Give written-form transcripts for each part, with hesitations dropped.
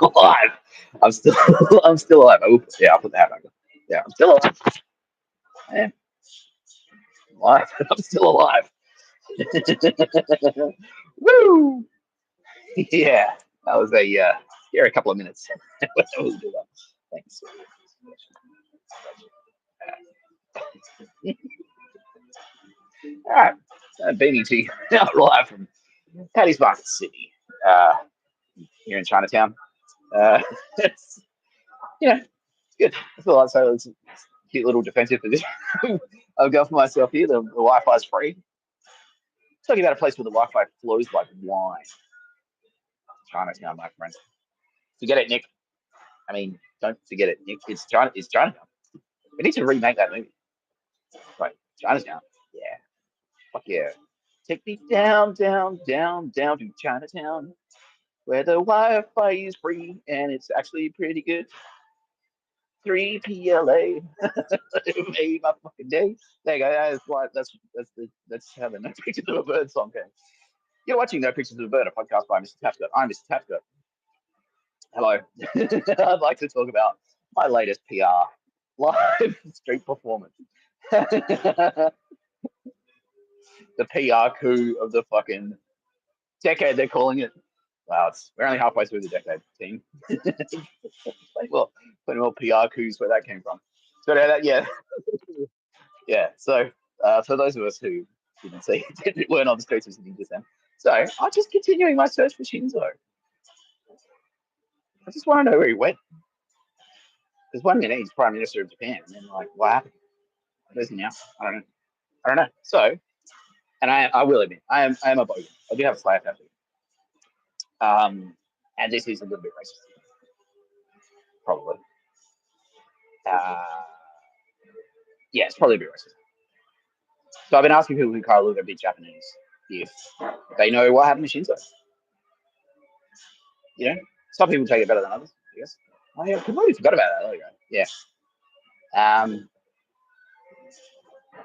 Alive. I'm still, I'm still alive. Yeah, I'll put that back. Yeah, I'm still alive. Yeah, alive. I'm still alive. Woo! Yeah, that was a here a couple of minutes. We'll do that. Thanks. All right, beanie tea live from Paddy's Market City, uh, here in Chinatown. It's, you know, it's good. I feel like so it's a cute little defensive position. I've got for myself here. The Wi-Fi is free. Talking about a place where the Wi-Fi flows like wine. Chinatown, my friend. Forget it, Nick. I mean, don't forget it, Nick. It's China. It's Chinatown. We need to remake that movie. Right, Chinatown. Yeah, fuck yeah. Take me down, down, down, down to Chinatown, where the Wi-Fi is free and it's actually pretty good. 3 PLA made my fucking day. There you go. That's how the No Pictures of a Bird song came. You're watching No Pictures of a Bird, a podcast by Mr. Tapscott. I'm Mr. Tapscott. Hello. I'd like to talk about my latest PR live street performance. The PR coup of the fucking decade, they're calling it. Wow, we're only halfway through the decade, team. Plenty more PR coups where that came from. So yeah, yeah. So for those of us who didn't see, weren't on the streets of Sydney just then. So I'm just continuing my search for Shinzo. I just want to know where he went. Because 1 minute he's Prime Minister of Japan, and then like, what happened? Where's he now? I don't know. I don't know. So, and I will admit, I am a bogan. I do have a Slayer tattoo. And this is a little bit racist, probably. Uh, yeah, it's probably a bit racist. So I've been asking people who kind of look a bit Japanese if they know what happened to Shinzo. You know, some people take it better than others, I guess. Oh yeah, I completely forgot about that. There you go. Yeah.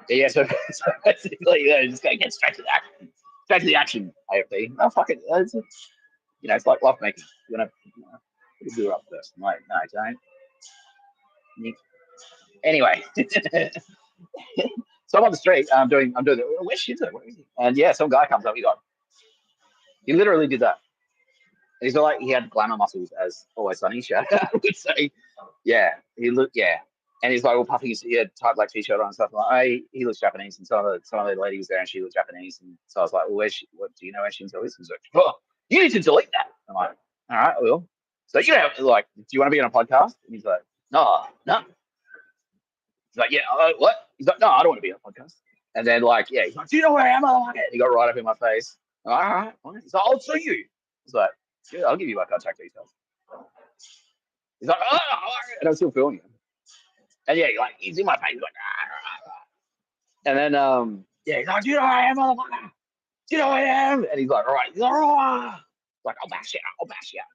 Yeah, so basically, just gotta get straight to the action. Straight to the action, AFP. Oh, fuck it. It's like love making. You want to do it up first. I'm like, no, don't. Anyway. So I'm on the street. I'm doing where's Shinzo? Where is he? And yeah, some guy comes up. He literally did that. And he's like, he had glamour muscles as Always Sunny show. I would say, yeah, he looked, yeah. And he's like, well, puffing he had tight black t-shirt on and stuff. I'm like, hey, he looks Japanese. And some of the lady was there and she looked Japanese. And so I was like, well, what do you know where Shinzo is? He's like, oh, you need to delete that. I'm like, all right, I will. So, like, do you want to be on a podcast? And he's like, no. He's like, yeah, what? He's like, no, I don't want to be on a podcast. And then, like, yeah, he's like, do you know where I am? And he got right up in my face. I'm like, all right. He's like, I'll show you. He's like, yeah, I'll give you my contact details. He's like, oh, and I'm still filming him. And yeah, he's in my face, like, and then yeah, he's like, do you know who I am, motherfucker? Do you know who I am? And he's like, all right. He's like, oh. Like, I'll bash you.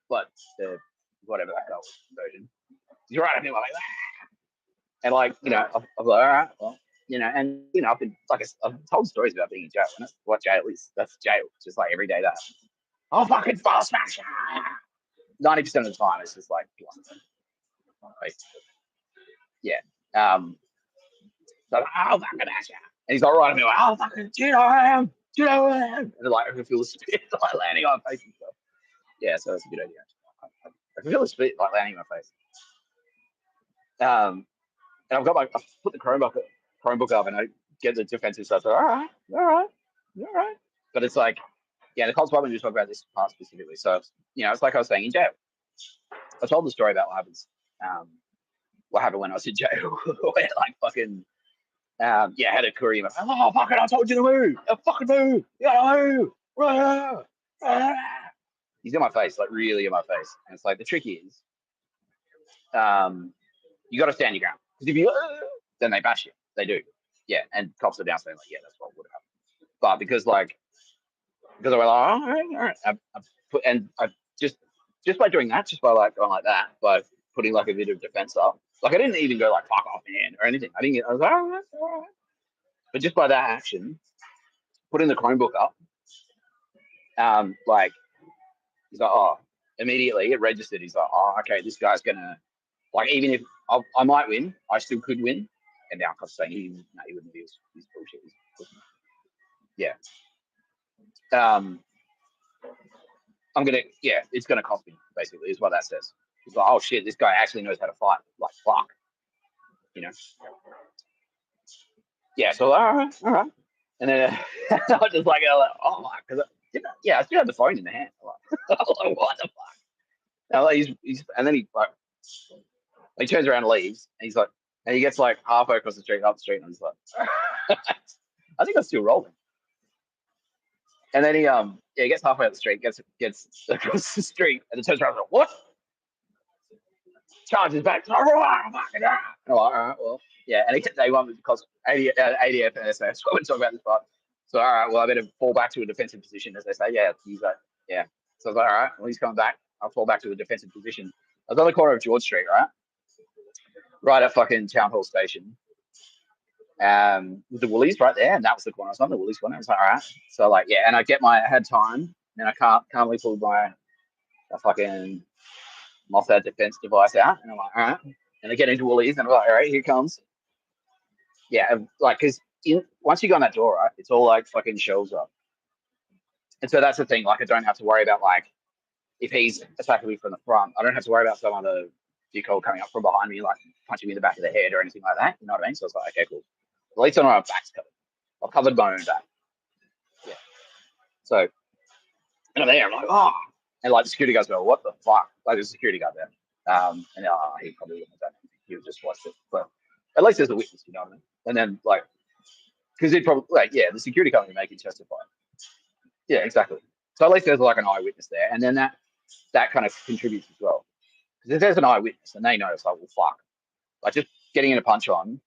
But the whatever that girl version, he's right up in my face. And like, I'm like, all right, well, I've been I've told stories about being in jail. And that's what jail is. That's jail. Just like every day that. Oh, fucking fast smash. 90% of the time, it's just like, yeah. So I'm fucking at you. And he's like, right, I'm like, oh, fucking, do you know who I am? Do you know who I am? And like, I can feel the spit like landing on my face and stuff. Yeah, so that's a good idea. I can feel the spit like landing on my face. And I've put the Chromebook up and I get the defensive stuff. So, all right. But it's like, yeah, the Colts probably just talk about this part specifically. So, it's like I was saying in jail. I told the story about what happened when I was in jail. Where like fucking, I had a courier. Oh, fucking, I told you to move. Fucking move. You gotta move. He's in my face, like really in my face. And it's like, the trick is, you got to stand your ground. Because if you, then they bash you. They do. Yeah. And cops are downstairs like, yeah, that's what would happen. But because I went like, all right. I just by doing that, just by like going like that, by putting like a bit of defense up, like I didn't even go like fuck off man or anything. I was like, all right. But just by that action, putting the Chromebook up, Like he's like, oh, immediately it registered. He's like, oh, okay, this guy's gonna like even if I might win, I still could win. And now I'm saying he wouldn't be. He's bullshit. Yeah. I'm gonna it's gonna cost me basically is what that says. He's like, oh shit, this guy actually knows how to fight. Like fuck, you know. Yeah. So all right. And then I just like, oh my, because I still have the phone in the hand. I'm like, what the fuck? And like, and then he turns around and leaves, and he's like, and he gets like halfway across the street, up the street, and I'm just like, I think I'm still rolling. And then he gets halfway up the street, gets across the street, and then turns around and like, what? Charges back. And I'm like, all right, well, yeah. And he gets A1 because 80 FNSS. So we're talking about this part. So all right, well, I better fall back to a defensive position, as they say. Yeah, he's like, yeah. So I was like, all right, well, he's coming back. I'll fall back to a defensive position. I was on the corner of George Street, right at fucking Town Hall Station. With the Woolies right there, and that was the corner. I was on the Woolies corner. I was like, all right. So like, yeah, and I had time, and I calmly pulled my fucking Mossad defense device out, and I'm like, all right. And I get into Woolies, and I'm like, all right, here comes. Yeah, like, because once you go in that door, right, it's all like fucking shelves up. And so that's the thing. Like, I don't have to worry about like if he's attacking me from the front. I don't have to worry about some other vehicle coming up from behind me, like punching me in the back of the head or anything like that. You know what I mean? So it's like, okay, cool. At least I know my back's covered. I've covered my own back. Yeah. So, and I'm there. I'm like, oh, and like the security guys go, what the fuck? Like there's a security guard there. And he probably wouldn't have done anything. He would just watched it. But at least there's a witness, you know what I mean? And then like, because he'd probably like, yeah, the security company make it testify. Yeah, exactly. So at least there's like an eyewitness there, and then that kind of contributes as well. Because if there's an eyewitness and they know, it's like, well, fuck, like just getting in a punch on,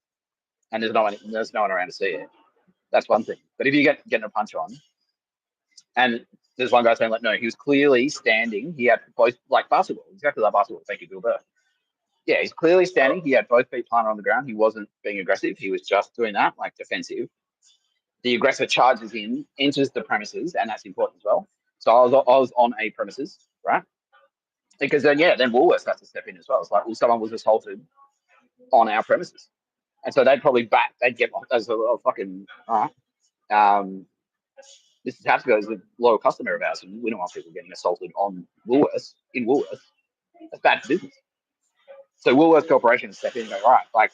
and there's no one around to see it. That's one thing. But if you getting a punch on, and there's one guy saying like, no, he was clearly standing. He had both like basketball, exactly like basketball. Thank you, Bill Burr. Yeah, he's clearly standing. He had both feet planted on the ground. He wasn't being aggressive. He was just doing that, like defensive. The aggressor charges in, enters the premises, and that's important as well. So I was on a premises, right? Because then Woolworths has to step in as well. It's like, well, someone was assaulted on our premises, and so they'd probably they'd get as a fucking all right. This is Tapscott is a loyal customer of ours, and we don't want people getting assaulted on Woolworths in Woolworths. That's bad for business. So Woolworths Corporation step in and go, all right, like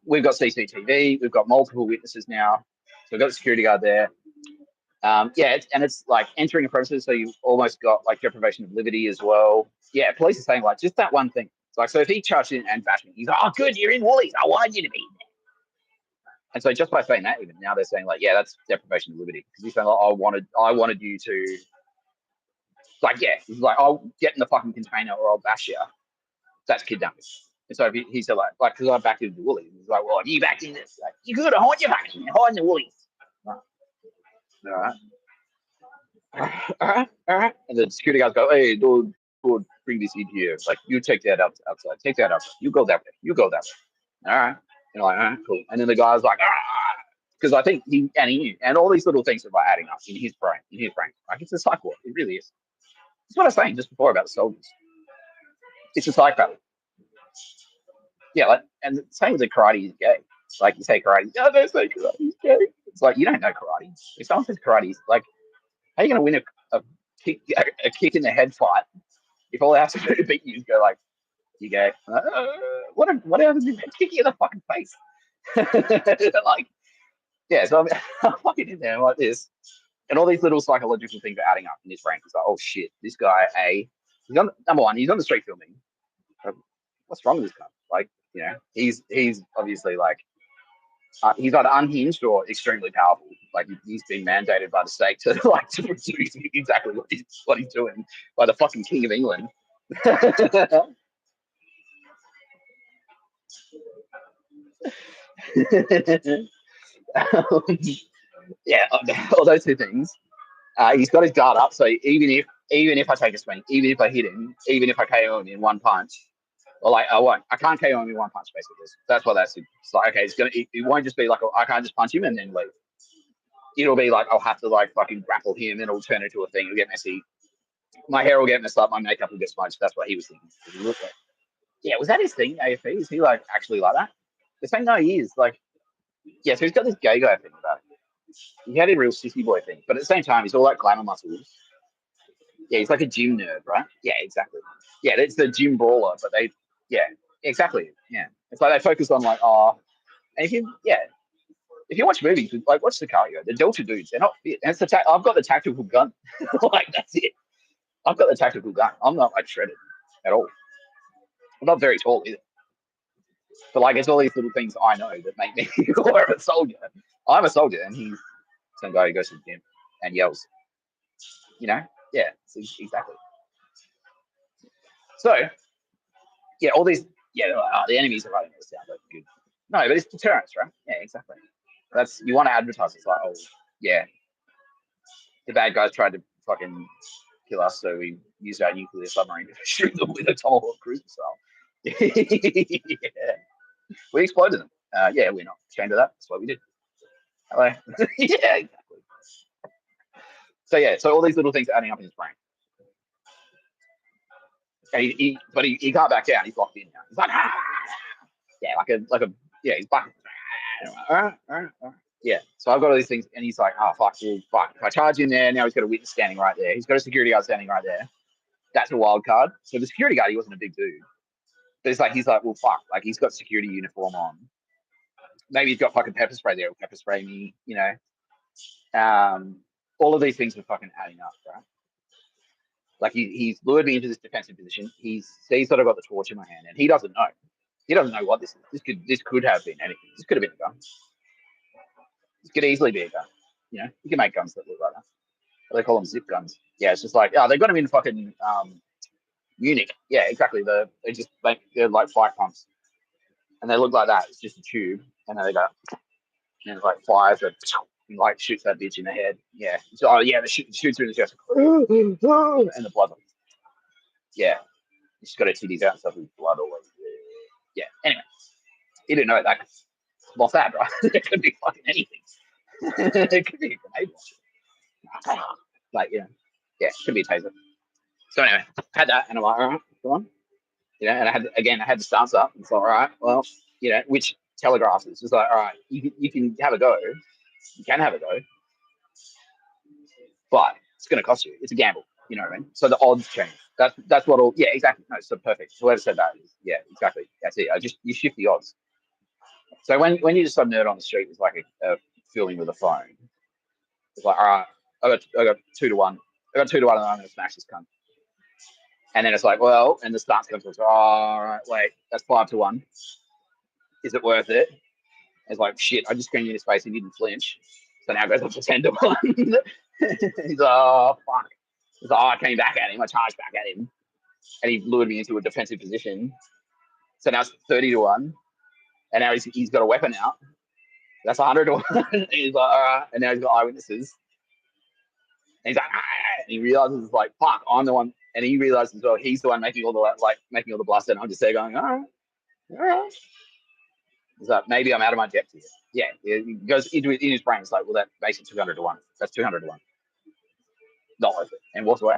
we've got CCTV, we've got multiple witnesses now, so we've got a security guard there. It's like entering a premises, so you've almost got like deprivation of liberty as well. Yeah, police are saying like just that one thing. It's like, so if he charged in and bashed me, he's like, oh, good, you're in Woolies. I wanted you to be there. And so just by saying that, even now they're saying like, yeah, that's deprivation of liberty because he's saying like, I wanted you to, like, yeah, he's like, I'll get in the fucking container or I'll bash you. That's kidnapping. And so he said like, because I backed into the Woolies. He's like, well, if you backed in this, like, you could have hide your fucking hide in the Woolies. All right. All right. And the security guys go, hey, dude, bring this in here. It's like, you take that outside. Take that outside. You go that way. You go that way. All right. And I'm like, all right, cool. And then the guy's like, because I think he knew. And all these little things are like adding up in his brain. Like, it's a psych ward. It really is. That's what I was saying just before about the soldiers. It's a psych battle. Yeah, like, and the same with the karate is gay. Like, you say karate, no, don't say karate is gay. It's like, you don't know karate. If someone says karate is like, how are you going to win a kick in the head fight if all they have to do to beat you is go like, you go, what happens if they kick you in the fucking face? Like, yeah, so I'm fucking in there like this. And all these little psychological things are adding up in his brain. He's like, oh shit, this guy, number one, he's on the street filming. What's wrong with this guy? Like, you know, he's obviously like, he's either unhinged or extremely powerful. Like he's been mandated by the state to produce exactly what he's doing by the fucking King of England. Yeah, all those two things. He's got his guard up, so even if I take a swing, even if I hit him, even if I KO him in one punch, or like I can't KO him in one punch. Basically, that's what that's. It's like, okay, it won't just be like I can't just punch him and then leave. it'll be like I'll have to like fucking grapple him, and it'll turn into a thing. It'll get messy. My hair will get messed up. My makeup will get smudged. That's what he was thinking. He looked like, yeah, was that his thing? AFE? Is he like actually like that? The thing, no, he is like, yeah. So he's got this gay guy thing about it. He had a real sissy boy thing, but at the same time, he's all like glamour muscles. Yeah, he's like a gym nerd, right? Yeah, exactly. Yeah, it's the gym brawler, but they, yeah, exactly. Yeah, it's like they focus on like, oh, and if you, yeah, if you watch movies, like watch the cardio, the Delta dudes, they're not fit. And it's the I've got the tactical gun, like that's it. I've got the tactical gun. I'm not like shredded at all. I'm not very tall either. But like, it's all these little things I know that make me more of a soldier. I'm a soldier, and he's some guy who goes to the gym and yells. You know? Yeah, exactly. So yeah, all these, yeah, the enemies are writing this down. That's good. No, but it's deterrence, right? Yeah, exactly. That's you want to advertise. It's like, oh, yeah, the bad guys tried to fucking kill us, so we used our nuclear submarine to shoot them with a tomahawk cruiser style. Yeah, we exploded them. Yeah, we're not ashamed of that. That's what we did. Hello. Yeah, exactly. So yeah, so all these little things are adding up in his brain. And he can't back down. He's locked in now. He's like, ah! Yeah, yeah, he's back. Yeah. So I've got all these things, and he's like, oh fuck, well, fuck. If I charge in there, now he's got a witness standing right there. He's got a security guard standing right there. That's a wild card. So the security guard, he wasn't a big dude, but it's like he's like, well, fuck, like he's got security uniform on. Maybe he's got fucking pepper spray there, or pepper spray me, you know. All of these things are fucking adding up, right? Like he's lured me into this defensive position. He's that I've got the torch in my hand, and he doesn't know. He doesn't know what this is. This could have been anything. This could have been a gun. This could easily be a gun. You know, you can make guns that look like that. They call them zip guns. Yeah, it's just like, oh, they got them in fucking Munich. Yeah, exactly. They're like fight pumps, and they look like that. It's just a tube, and then they go, and it like fires it, and like shoots that bitch in the head. Yeah. So, oh yeah, shoots her in the chest, and the blood. Yeah, she's got her titties out and stuff with blood all over. Yeah. Anyway, he didn't know that. What's that, right? It could be fucking anything. It could be a grenade launcher. Like, yeah, it could be a taser. So anyway, had that, and I'm like, all right, come on. You know, and I had the stance up. It's like, all right, well, you know, which telegraphs is just like, all right, you can have a go. You can have a go, but it's going to cost you. It's a gamble. You know what I mean? So the odds change. That's what all. Yeah, exactly. No, so perfect. So whoever said that is, yeah, exactly. That's it. You shift the odds. So when you just some nerd on the street is like a filming with a phone, it's like, all right, I got 2-1. I got 2-1, and I'm going to smash this cunt. And then it's like, well, and the stance comes to, oh, all right, wait, that's 5-1. Is it worth it? It's like, shit, I just screamed in his face and he didn't flinch. So now it goes up to 10-1. He's like, oh, fuck. He's like, oh, I came back at him. I charged back at him. And he lured me into a defensive position. So now it's 30-1. And now he's got a weapon out. That's 100-1. He's like, all right. And now he's got eyewitnesses. And he's like, ah. And he realizes, like, fuck, I'm the one. And he realizes, well, he's the one making all the bluster. And I'm just there going, all right. He's like, maybe I'm out of my depth here. Yeah, he goes in his brain. It's like, well, that makes it 200-1. That's 200-1. Not worth it. And walks away.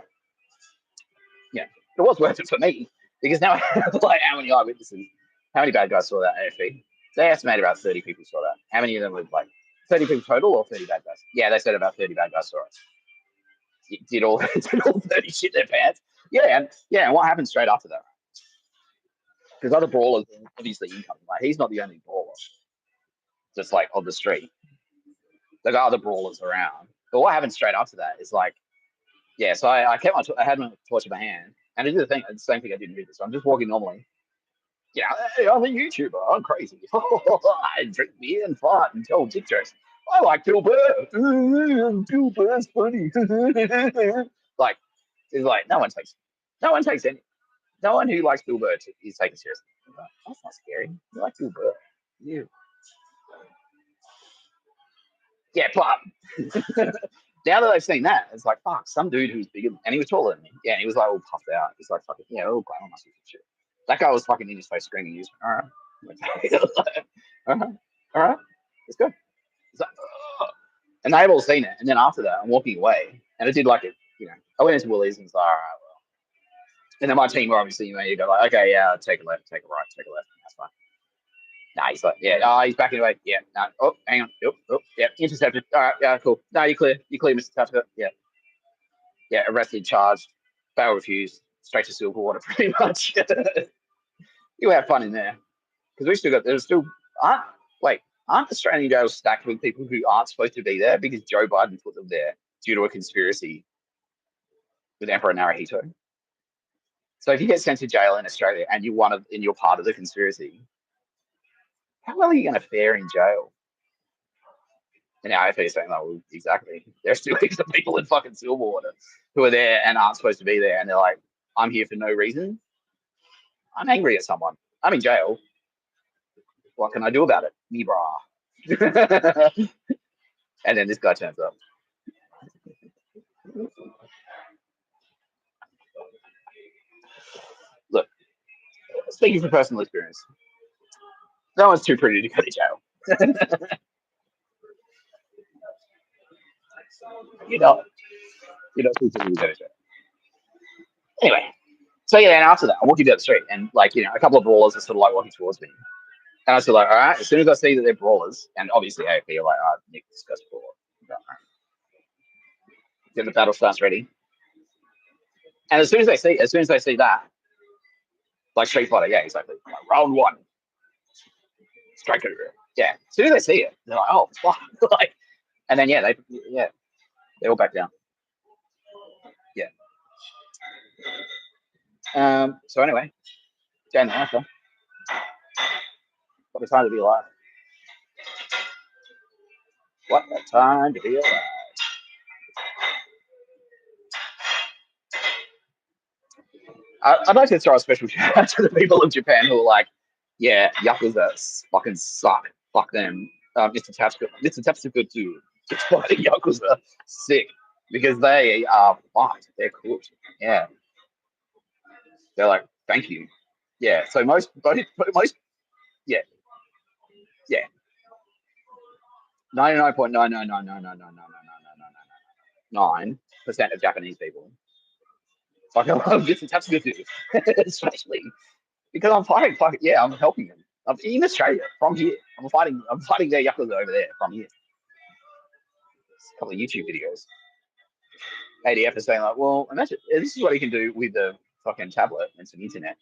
Yeah, it was worth it for me because now I have like how many eyewitnesses, how many bad guys saw that AFP? They estimated about 30 people saw that. How many of them were like 30 people total or 30 bad guys? Yeah, they said about 30 bad guys saw it. Did all 30 shit their pants? Yeah, and what happened straight after that? Because other brawlers are obviously incoming. Like he's not the only brawler, just like on the street. There got other brawlers around. But what happened straight after that is like, yeah. So I had my torch in my hand, and I did the same thing I did in video. So I'm just walking normally. Yeah, hey, I'm a YouTuber. I'm crazy. I drink beer and fart and tell dick jokes. I like Bill Burr. Bill Burr's funny. Like, it's like no one takes any. No one who likes Bill Burr is taken seriously. Like, that's not scary. You like Bill Burr. Yeah. Yeah, but now that I've seen that, it's like, fuck, some dude who's bigger, and he was taller than me. Yeah, and he was like all puffed out. He's like, fucking, yeah, all glamour muscles and shit. That guy was fucking in his face screaming. He was all right, all right, let's go. He's like, ugh. And they've all seen it. And then after that, I'm walking away, and I did like it. I went into Woolies and was like, all right, well. And then my team were obviously, you go like, okay, yeah, take a left, take a right, take a left. That's fine. Nah, he's like, yeah, he's backing away. Yeah, no, oh, hang on. Yeah, intercepted. All right, yeah, cool. No, you're clear. You're clear, Mr. Tapscott. Yeah. Yeah, arrested, charged, bail refused, straight to Silverwater, pretty much. You had fun in there. Because we still got, there's still, aren't Australian jails stacked with people who aren't supposed to be there because Joe Biden put them there due to a conspiracy with Emperor Naruhito? So if you get sent to jail in Australia and you're part of the conspiracy, how well are you going to fare in jail? And now AFP is saying, oh, well, exactly. There's still heaps of people in fucking Silverwater who are there and aren't supposed to be there. And they're like, I'm here for no reason. I'm angry at someone. I'm in jail. What can I do about it? Me brah. And then this guy turns up. Look, speaking from personal experience, no one's too pretty to go to jail. You're not too pretty to go to jail. Anyway, so yeah, and after that, I'm walking down the street, and a couple of brawlers are sort of like walking towards me. And I was like, all right, as soon as I see that they're brawlers, and obviously AFP are like, all right, Nick, discuss brawler. Right. Then the battle starts ready. And as soon as they see that, like Street Fighter, yeah, exactly. Like, round one. Striker. Yeah. As soon as they see it, they're like, oh, fuck. And then they all back down. Yeah. So anyway, Jane the Answer. What a time to be alive. What a time to be alive. I'd like to throw a special shout out to the people of Japan who are like, yeah, Yakuza fucking suck. Fuck them. Mr. Tapscott too. It's fucking Yakuza sick because they are fucked. They're cooked. Yeah. They're like, thank you. Yeah. So most, yeah, yeah. 99.999999999% of Japanese people fucking love Mr. Tapscott too, especially because I'm fighting. Yeah, I'm helping them. I'm in Australia from here. I'm fighting their Yakuza over there from here. A couple of YouTube videos. ADF is saying like, well, imagine this is what he can do with a fucking tablet and some internet.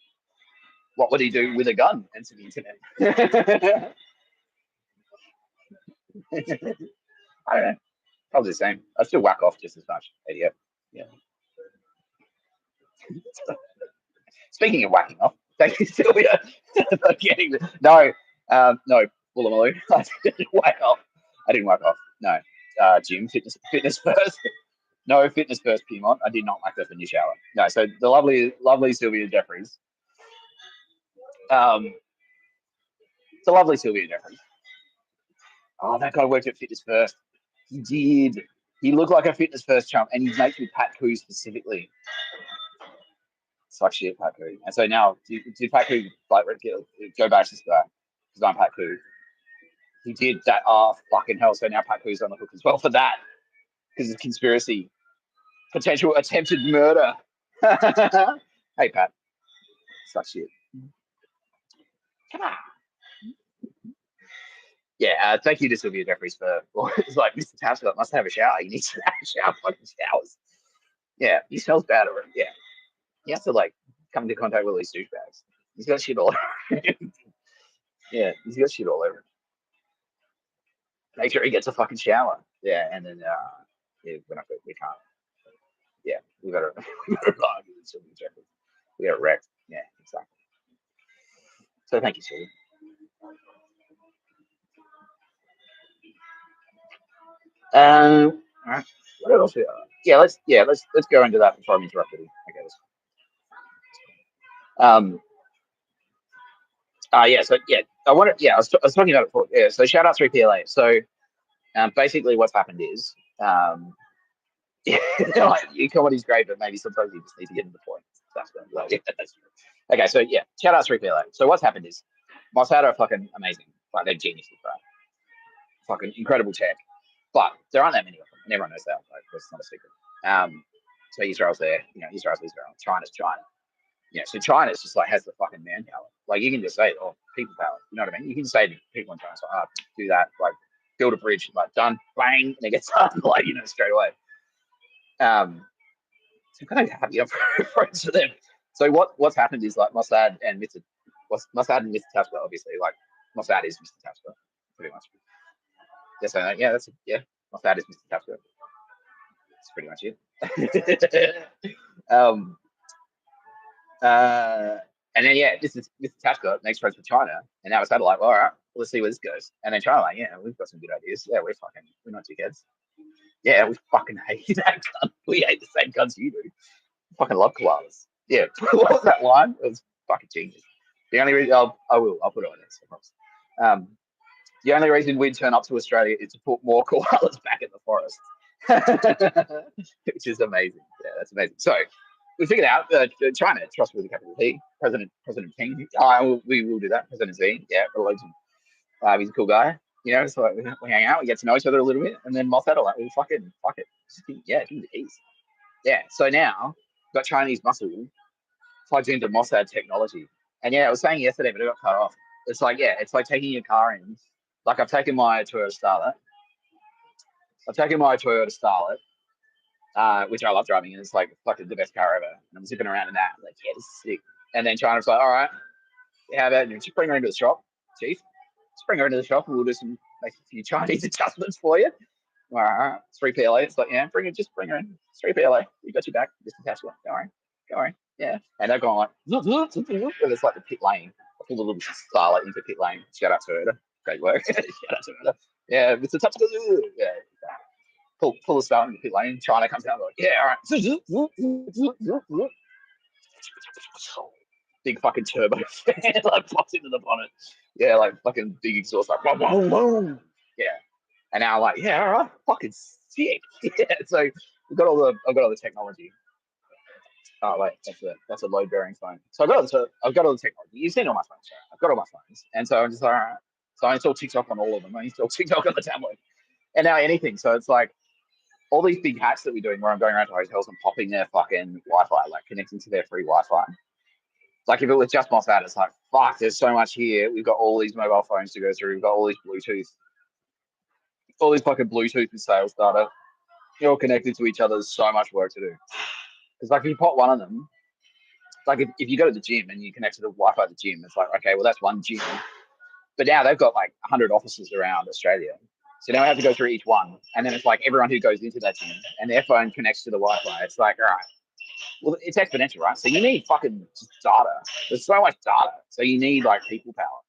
What would he do with a gun and some internet? I don't know. Probably the same. I still whack off just as much. ADF. Yeah. Speaking of whacking off, thank you, Sylvia, for getting the, no, Woolloomooloo. I didn't whack off. No, gym, fitness first. No, fitness first, Piedmont. I did not whack off in your shower. No, so the lovely Sylvia Jeffries. The lovely Sylvia Jeffries. Oh, that guy worked at Fitness First. He did. He looked like a Fitness First chump, and he's mates with Pat Koo specifically. Suck shit, Pat Koo. And so now, did Pat Koo go back to this guy? Because I'm Pat Koo. He did that. Oh, fucking hell. So now Pat Koo's on the hook as well for that. Because it's conspiracy. Potential attempted murder. Hey, Pat. Suck shit. Come on. Yeah, thank you to Sylvia Jeffries for it's like Mr. Tapscott must have a shower. He needs to have a shower, fucking showers. Yeah, he smells bad already. Yeah. He has to come into contact with all these douchebags. He's got shit all over him. Yeah, he's got shit all over him. Make sure he gets a fucking shower. Yeah, and then we can't. Yeah, we gotta argue with Sylvia Jeffries. We got wrecked. Yeah, exactly. So thank you, Sylvia. All right. What else? Let's go into that before I'm interrupted. Okay. I was talking about it before. Yeah. So shout out 3PLA. So basically, what's happened is your comedy's great, but maybe sometimes you just need to get to the point. That's true. Okay. So shout out 3PLA. So what's happened is Mossad are fucking amazing. Like they're geniuses, right? Fucking incredible tech. but there aren't that many of them, and everyone knows that. Like, it's not a secret. So Israel's there, Israel's Israel, China's China. So China's just like has the fucking manpower. Like you can just say, oh, people power. You know what I mean? You can just say to people in China, like, do that, like build a bridge, like done, bang, and it gets done, like straight away. So I'm kind of happy for them. So what's happened is like Mossad and Mr. Tapscott, obviously, like Mossad is Mr. Tapscott, pretty much. That's Mossad is Mr. Tapscott. That's pretty much it. And then this is Mr. Tapscott makes friends with China, and now it's kind of like, well, all right, let's see where this goes. And then China, like, we've got some good ideas. Yeah, we're not dickheads. Yeah, we fucking hate that gun. We hate the same guns you do. We fucking love koalas. Yeah, what was that line? It was fucking genius. The only reason I'll put it on this, I promise. The only reason we'd turn up to Australia is to put more koalas back in the forest, which is amazing. Yeah, that's amazing. So we figured out China, trustworthy capital T, President King. We will do that. President Z, yeah, he's a cool guy. So we hang out, we get to know each other a little bit, and then Mossad are like, well, fuck it. Give me the keys. Yeah, so now got Chinese muscle plugged into Mossad technology. And I was saying yesterday, but it got cut off. It's like, it's like taking your car in. Like I've taken my Toyota Starlet. Which I love driving, and it's like fucking the best car ever. And I'm zipping around in that, like, this is sick. And then China's like, all right, how about you just bring her into the shop, chief? Just bring her into the shop, and we'll make a few Chinese adjustments for you. All right, 3 PLA. It's like, just bring her in. 3 PLA. We got you back. Just attach one. Don't worry. Yeah. And they're going like, and it's like the pit lane. I pulled a little Starlet into pit lane. Shout out to her. Great work. Shout out to her. Yeah, Mr. Tapscott. Yeah. Pull the Starlet into pit lane. China comes out like, all right. Big fucking turbo fan like pops into the bonnet. Yeah, like fucking big exhaust, like boom, boom, boom. Yeah. And now I'm like, all right, fucking sick. Yeah. So I've got all the technology. Oh wait, that's a load bearing phone. So I've got all the technology. You've seen all my phones. Right? I've got all my phones, and so I'm just like, all right. So I install TikTok on all of them. I install TikTok on the tablet, and now anything. So it's like all these big hacks that we're doing, where I'm going around to hotels and popping their fucking Wi-Fi, like connecting to their free Wi-Fi. Like if it was just Mossad, it's like, fuck, there's so much here. We've got all these mobile phones to go through. We've got all these fucking Bluetooth and sales data. You're all connected to each other. There's so much work to do. Because like if you pop one of them, like if you go to the gym and you connect to the Wi-Fi at the gym, it's like, okay, well that's one gym. But now they've got like 100 offices around Australia. So now I have to go through each one. And then it's like everyone who goes into that gym and their phone connects to the Wi-Fi. It's like, all right. Well, it's exponential, right? So you need fucking data. There's so much data. So you need like people power.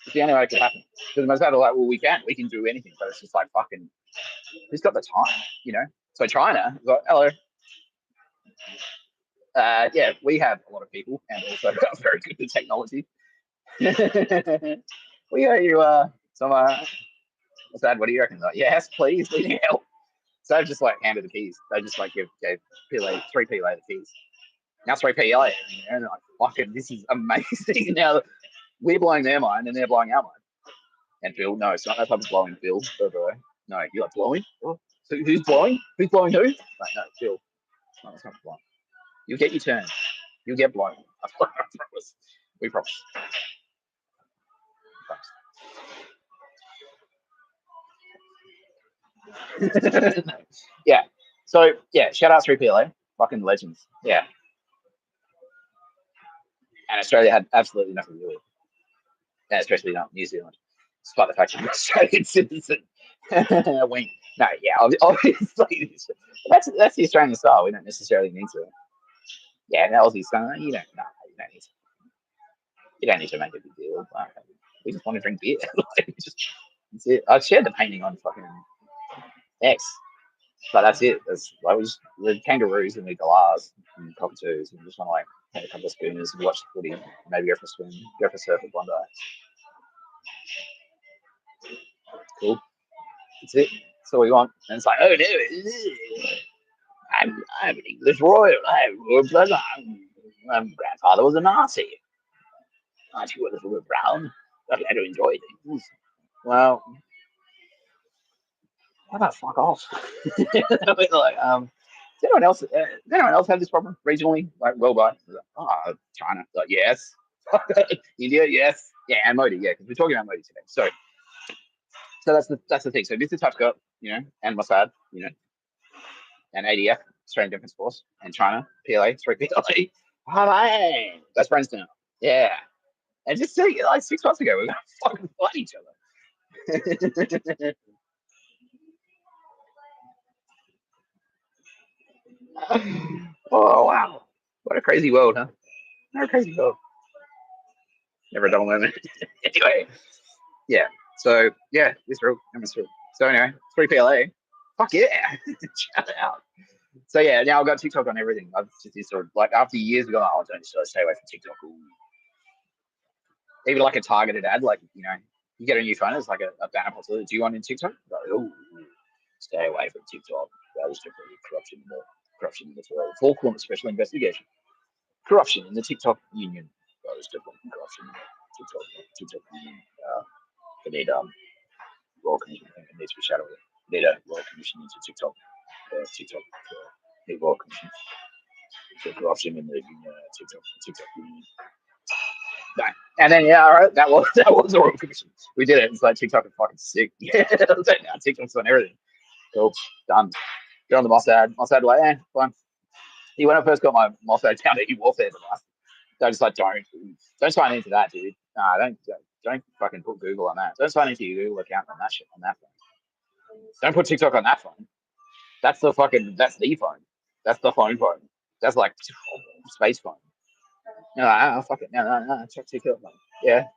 It's the only way it could happen. Because most people are like, well, we can do anything, but it's just like fucking, who's got the time, So China is like, hello. We have a lot of people and also very good at technology. We owe you some, what's that? What do you reckon? Like, yes, please, we need help. So I've just like handed the keys. They just like gave PLA, 3 PLA the keys. Now 3 PLA, and they're like, fucking, this is amazing. Now we're blowing their mind and they're blowing our mind. And Phil, no, it's not that type of blowing, Phil. No, you're like blowing? Oh. So who's blowing? Who's blowing who? Like, no, Phil. No, it's not blowing. You'll get your turn. You'll get blown. I promise. We promise. Yeah. So shout out 3 PLA. Fucking legends. Yeah. And Australia had absolutely nothing to do with it. And especially not New Zealand. Despite the fact I'm an Australian citizen. Wink. No, yeah, obviously that's the Australian style. We don't necessarily need to. Yeah, and Aussie style, you don't need to. You don't need to make a big deal. Like, we just want to drink beer. That's it. I shared the painting on fucking X, but that's it. That's like we're kangaroos and we're galahs and cockatoos, and we just want to like have a couple of schooners and watch the footy, maybe go for a swim, go for a surf with Bondi. Cool. That's it. That's all we want. And it's like, oh no, I'm an English royal. I'm royal blood. My grandfather was a Nazi. Aren't you a little bit brown? I'd like to enjoy things. Well, how about fuck off? Like, does anyone else have this problem regionally, like worldwide? Like, oh, China, like yes, India, yes, yeah, and Modi, yeah, because we're talking about Modi today. So that's the thing. So Mr. Tapscott, and Mossad, and ADF, Australian Defence Force, and China, PLA, 3 PLA. Oh, man, best friends now. Yeah, and just see, like 6 months ago, we were gonna fucking fight each other. Oh wow, what a crazy world, huh? What a crazy world. Never a dull moment. Anyway, yeah. So yeah, this real. So anyway, 3 PLA. Fuck yeah, shout out. So yeah, now I've got TikTok on everything. I've just sort of like after years ago, oh, don't stay away from TikTok. Ooh. Even like a targeted ad, like you get a new phone, it's like a banner pops. Do you want in TikTok? Like, oh, stay away from TikTok. That is strictly corruption in the world. Four corner special investigation. Corruption in the TikTok union. That is different corruption in the TikTok union. They need Royal Commission. I think it needs to be shadowed. They need a Royal Commission into TikTok. TikTok. Need Royal Commission. So corruption in the TikTok union. No. And then all right, that was a Royal Commission. We did it. It's like TikTok is fucking sick. Yeah, now TikTok's on everything. Cool, done. Get on the Mossad. Mossad like, fine. When I first got my Mossad account, he warfare device. They're just like, don't sign into that, dude. Nah, don't fucking put Google on that. Don't sign into your Google account on that shit on that phone. Don't put TikTok on that phone. That's the phone. That's the phone. That's like space phone. Fuck it. No. Check TikTok. Yeah.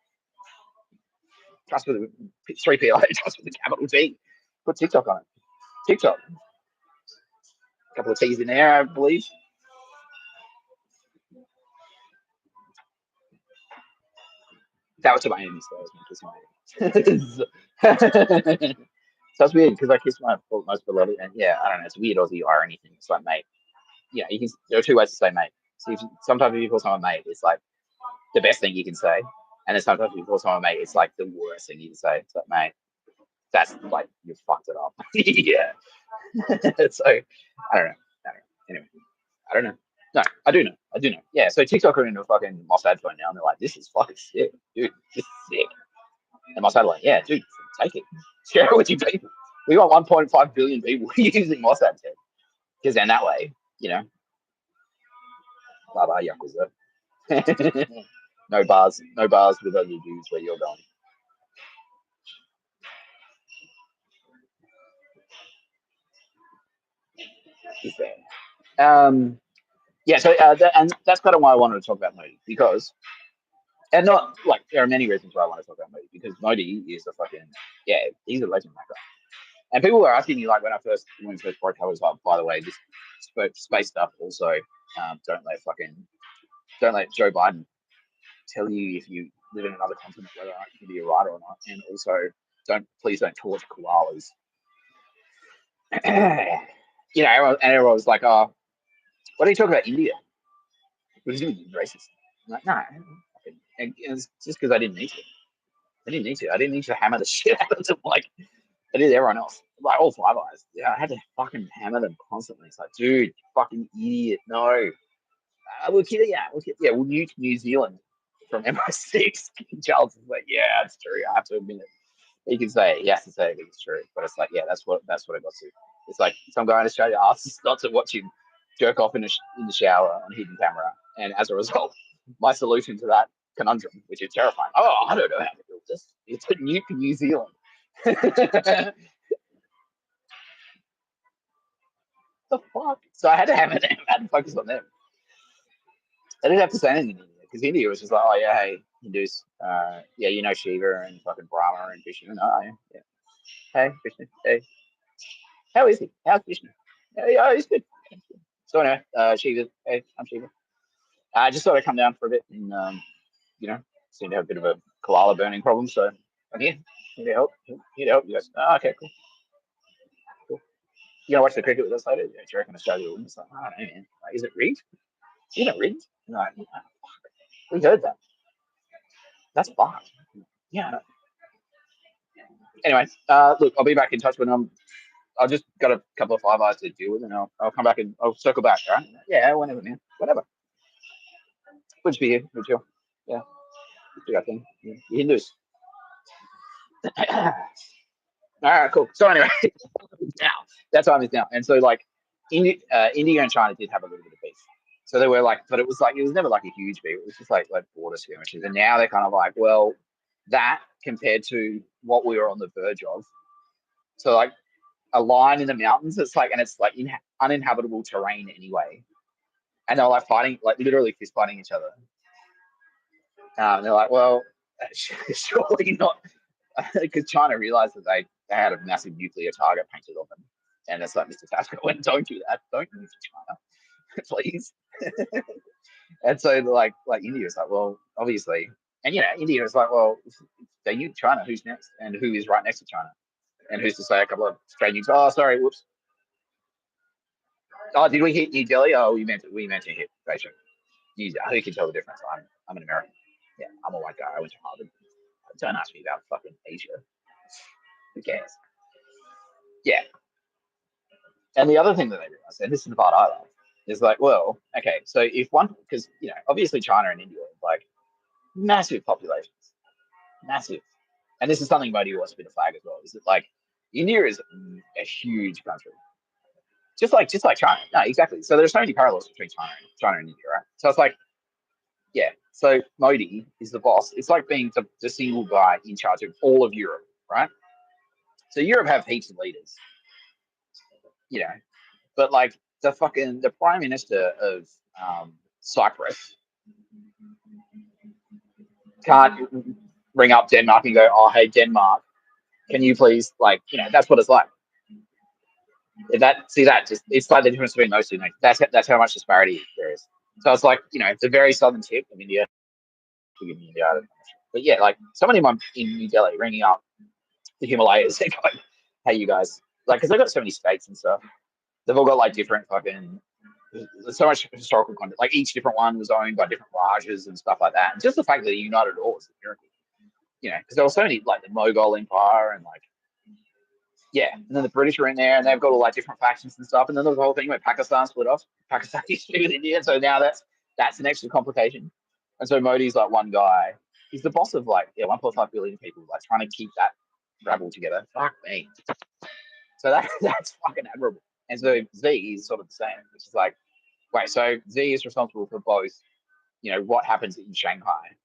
Trust with 3PI. Trust with the capital T. Put TikTok on it. TikTok. A couple of T's in there, I believe. That was to my enemies, so I was kissing my enemies. So it's weird because I kiss my most beloved, and yeah, I don't know, it's weird Aussie irony thing. It's like, mate, there are two ways to say mate. So sometimes if you call someone mate, it's like the best thing you can say, and then sometimes if you call someone mate, it's like the worst thing you can say. It's like, mate, that's like you fucked it up. Yeah. So I don't know. Anyway, I don't know. No, I do know. Yeah. So TikTok are into a fucking Mossad phone now, and they're like, this is fucking sick, dude. This is sick. And Mossad like, yeah, dude, take it. Share it with you people. We got 1.5 billion people using Mossad tech. Because then that way, blah blah yakuza. No bars with other dudes where you're going. Is there? Yeah. So and that's kind of why I wanted to talk about Modi because, and not like there are many reasons why I want to talk about Modi because Modi is a fucking he's a legend that guy. And people were asking me like when we first broke, I was like, by the way, this space stuff also don't let Joe Biden tell you if you live in another continent whether or not you can be a writer or not, and also please don't torture koalas. Everyone was like, "Oh, what are you talking about India? What is he racist?" I'm like, no, and it's just because I didn't need to. I didn't need to hammer the shit out of them like I did everyone else. Like all Five Eyes. Yeah, I had to fucking hammer them constantly. It's like, dude, you fucking idiot. No. We'll kill you. We'll nuke New Zealand from MI6. Charles is like, yeah, that's true. I have to admit it. He can say it. He has to say it because it's true. But it's like, yeah, that's what it got to. It's like some guy in Australia asks not to watch him jerk off in the shower on hidden camera. And as a result, my solution to that conundrum, which is terrifying. Oh, I don't know how to build this. It's a nuke New Zealand. The fuck? So I had to hammer them. I had to focus on them. I didn't have to say anything because India was just like, oh yeah, hey Hindus, Shiva and fucking Brahma and Vishnu. Oh yeah. Hey Vishnu, hey, how is he? How's Vishnu? Yeah, he's good. So anyway, Shiva, hey, I'm Shiva. I just thought I'd come down for a bit and seem to have a bit of a koala burning problem. So I'm here to help. Here to help you guys. Oh, okay, cool. You gonna watch the cricket with us later? Yeah, do you reckon Australia will win? It's like, I don't know, man. Like, is it rigged? Is it rigged? No, we heard that. That's fucked. Yeah. Anyway, look, I'll be back in touch when I'm I'll just got a couple of Five Eyes to deal with, and I'll come back and I'll circle back. Right? Yeah, whenever, man. Whatever. Good to be here. Good chill. Yeah. Do that thing. Yeah. You Hindus. All right, cool. So anyway, now that time is now, and so like, India and China did have a little bit of beef. So they were like, but it was never like a huge beef. It was just like border skirmishes, and now they're kind of like, well, that compared to what we were on the verge of. So like a line in the mountains, it's like, and it's like uninhabitable terrain anyway, and they're like fighting, like literally fist fighting each other. And they're like, well, surely not, because China realized that they had a massive nuclear target painted on them. And it's like, Mr. Tapscott went, don't do that. Don't move to China, please. And so like India is like, well, obviously. And, India is like, well, if they use China, who's next? And who is right next to China? And who's to say a couple of straight news? Oh, sorry, whoops. Oh, did we hit New Delhi? Oh, we meant to hit Beijing. Who can tell the difference? I'm an American. Yeah, I'm a white guy. I went to Harvard. Don't ask me about fucking Asia. Who cares? Yeah. And the other thing that they realized, and this is the part I love, is like, well, okay, so if one, because, obviously China and India are like massive populations, massive. And this is something Modi wants to be the flag as well, is that like India is a huge country. Just like China. No, exactly. So there's so many parallels between China and India, right? So it's like, yeah. So Modi is the boss. It's like being the single guy in charge of all of Europe, right? So Europe have heaps of leaders, but like the prime minister of Cyprus can't ring up Denmark and go, oh, hey, Denmark, can you please, like, that's what it's like. It's like the difference between those two things. That's how much disparity there is. So it's like, the very southern tip of India, but yeah, like somebody in New Delhi ringing up the Himalayas and going, hey, you guys, like, because they've got so many states and stuff. They've all got like different fucking, there's so much historical content. Like each different one was owned by different Rajas and stuff like that. And just the fact that they united all is a miracle. Because there were so many, like the Mughal Empire and like, yeah, and then the British are in there and they've got all like different factions and stuff. And then there's the whole thing where Pakistan split off. Pakistan used to be with India, so now that's an extra complication. And so Modi's like one guy. He's the boss of like 1.5 billion people, like trying to keep that rabble together. Fuck me. So that's fucking admirable. And so Z is sort of the same, which is like, wait, so Z is responsible for both, what happens in Shanghai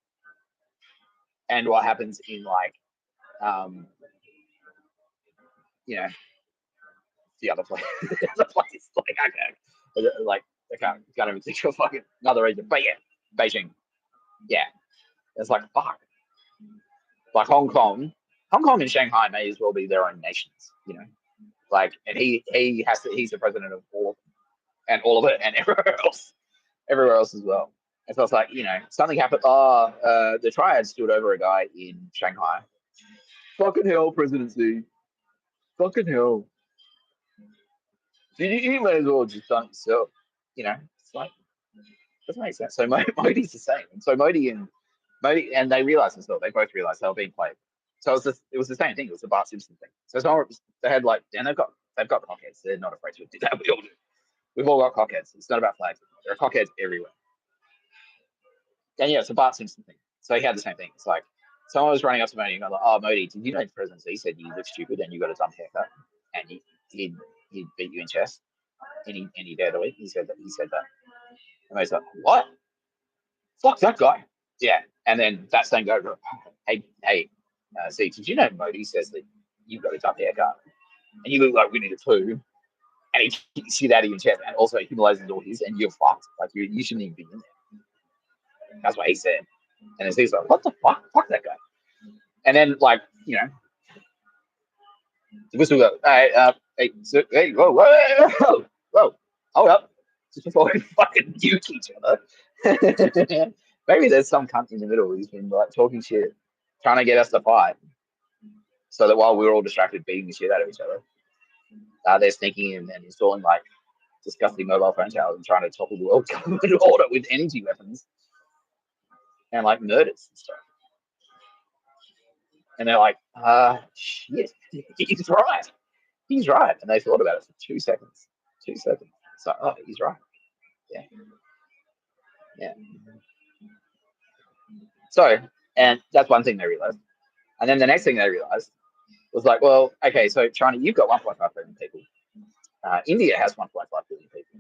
and what happens in like, the other place. The other place, like I can't even think of fucking another region. But yeah, Beijing. Yeah, it's like fuck. Like Hong Kong and Shanghai may as well be their own nations. Like, and he's the president of all of them, and all of it, and everywhere else as well. And so it's like, something happened. The triad stood over a guy in Shanghai. Fucking hell, presidency. Fucking hell. You may as well just done it yourself. It's like, doesn't make sense. So Modi's the same. And so Modi, and they realized as well, they both realized they were being played. So it was the same thing. It was the Bart Simpson thing. So they had like, and they've got cockheads. They're not afraid to do that. We all do. We've all got cockheads. It's not about flags. There are cockheads everywhere. And yeah, it's a Bart Simpson thing. So he had the same thing. It's like someone was running up to Modi and going like, "Oh, Modi, did you know the presidency said you look stupid and you got a dumb haircut and he'd beat you in chess any day of the week?" He said that. And Modi's like, "What? Fuck that guy." Yeah. And then that same guy, "Hey, see, did you know Modi says that you've got a dumb haircut and you look like Winnie the Pooh?" And he kicks you out of your chest, and also humiliates all his, and you're fucked. Like you shouldn't even be in there. That's what he said. And he's like, "What the fuck? Fuck that guy." And then, like, the whistle goes, hey, whoa, hold up, just before we fucking nuke each other. Maybe there's some cunt in the middle who's been like talking shit, trying to get us to fight, so that while we're all distracted beating the shit out of each other, they're sneaking in and installing like disgusting mobile phone towers and trying to topple the world government order with energy weapons and like murders and stuff. And they're like, shit, he's right. he's right. And they thought about it for 2 seconds. 2 seconds. It's like, oh, he's right. Yeah. Yeah. So, and that's one thing they realized. And then the next thing they realized was like, well, okay, so China, you've got 1.5 billion people. India has 1.5 billion people.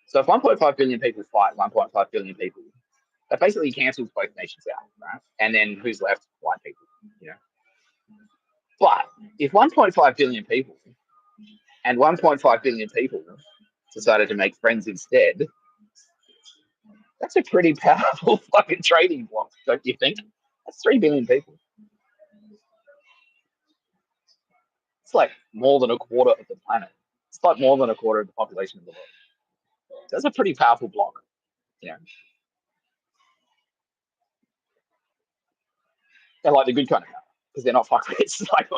So if 1.5 billion people fight 1.5 billion people, that basically cancels both nations out, right? And then who's left? White people, you know. But if 1.5 billion people and 1.5 billion people decided to make friends instead, that's a pretty powerful fucking trading block, don't you think? That's 3 billion people. It's like more than a quarter of the planet. It's like more than a quarter of the population of the world. That's a pretty powerful block, you know. They're like the good kind of power because they're not fuckwits. Like,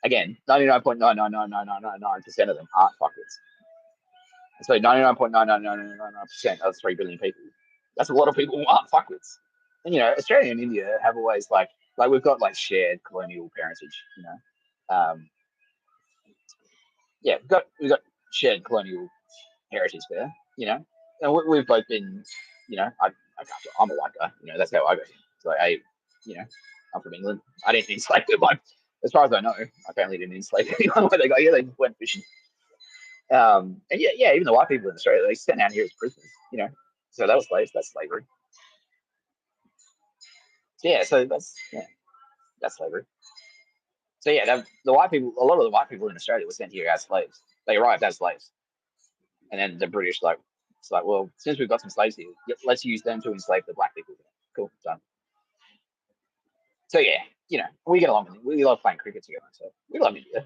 again, 99.99999% of them aren't fuckwits. So 99.99999% of 3 billion people. That's a lot of people who aren't fuckwits. And, you know, Australia and India have always like we've got like shared colonial parentage, you know. Yeah, we've got shared colonial heritage there, you know. And we've both been, you know, I'm a white guy, you know, that's how I go. So you know, I'm from England. I didn't enslave them. Like, as far as I know, my family didn't enslave anyone where they go, yeah, they went fishing. And yeah, even the white people in Australia, they sent out here as prisoners, you know. So that was slaves, that's slavery. So yeah, that's slavery. So yeah, the white people, a lot of the white people in Australia were sent here as slaves. They arrived as slaves, and then the British it's like, well, since we've got some slaves here, let's use them to enslave the black people. Cool, done. So yeah, you know, we get along. We love playing cricket together. So we love India.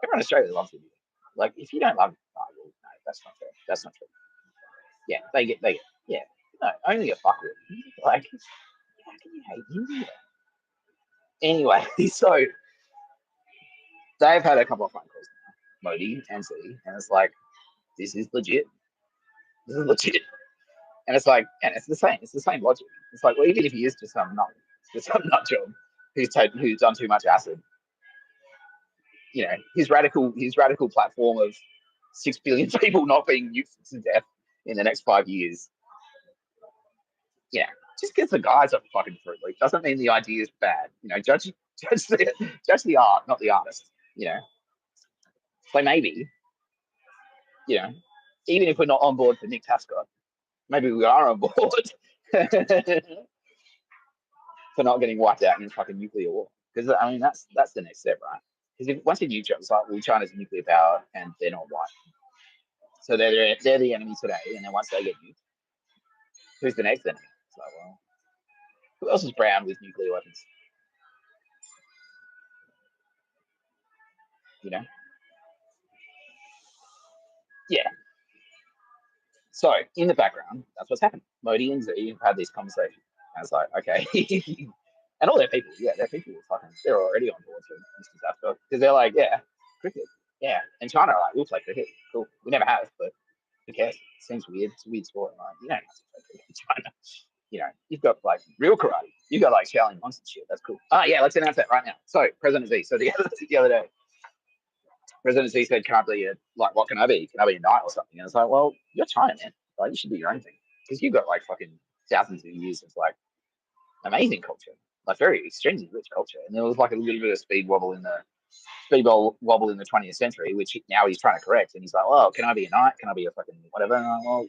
Everyone in Australia loves India. Like, if you don't love, oh, well, no, that's not fair. That's not true. Yeah, yeah. No, only a fuckwit. Like, how can you hate India? Anyway, so they've had a couple of phone calls now, Modi and Z, and it's like, this is legit. This is legit. And it's like, and it's the same. It's the same logic. It's like, well, even if he is just some nut job who's done too much acid, you know, his radical platform of 6 billion people not being nuked to death in the next 5 years, yeah, just because the guys are fucking fruit loop doesn't mean the idea is bad. You know, judge the art, not the artist. You know, so maybe, you know, even if we're not on board for Nick Tapscott, maybe we are on board for not getting wiped out in fucking nuclear war. Because I mean, that's the next step, right? Because once you nuke, it's like, well, China's nuclear power and they're not white, so they're the enemy today, and then once they get nuked, who's the next enemy? It's like, well, who else is brown with nuclear weapons? You know? Yeah. So in the background, that's what's happened. Modi and Z have had this conversation. And it's like, okay. And all their people, yeah, they're already on board for Mr. Zappa because they're like, yeah, cricket. Yeah. And China are like, we'll play cricket. Cool. We never have, but who cares? It seems weird. It's a weird sport. Like, you don't have to play cricket in China. You know, you've got like real karate. You've got like Shaolin monks and shit. That's cool. Yeah, let's announce that right now. So President Z. So the other day, President Z said, "Can't be like, what can I be? Can I be a knight or something?" And it's like, well, you're China, man. Like, you should do your own thing because you've got like fucking thousands of years of like amazing culture, like very extremely rich culture. And there was like a little bit of wobble in the 20th century, which now he's trying to correct. And he's like, well, can I be a knight? Can I be a fucking whatever? And I'm like, well,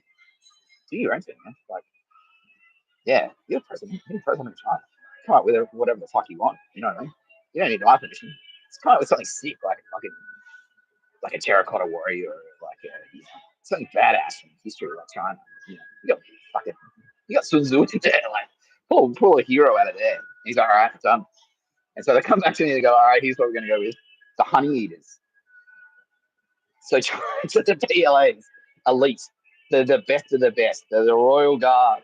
do your own thing, man. Like, yeah, you're president. You're president of China. Come up with whatever the fuck you want. You know what I mean? You don't need my permission. It's kind of with something sick, like fucking like a terracotta warrior, or like you know, something badass from history like China. You know, you got Sun Tzu in there, like pull a hero out of there. And he's like, all right, done. And so they come back to me and they go, all right, here's what we're gonna go with: the honey eaters. So, so the PLAs, elite, the best of the best. They're the royal guard.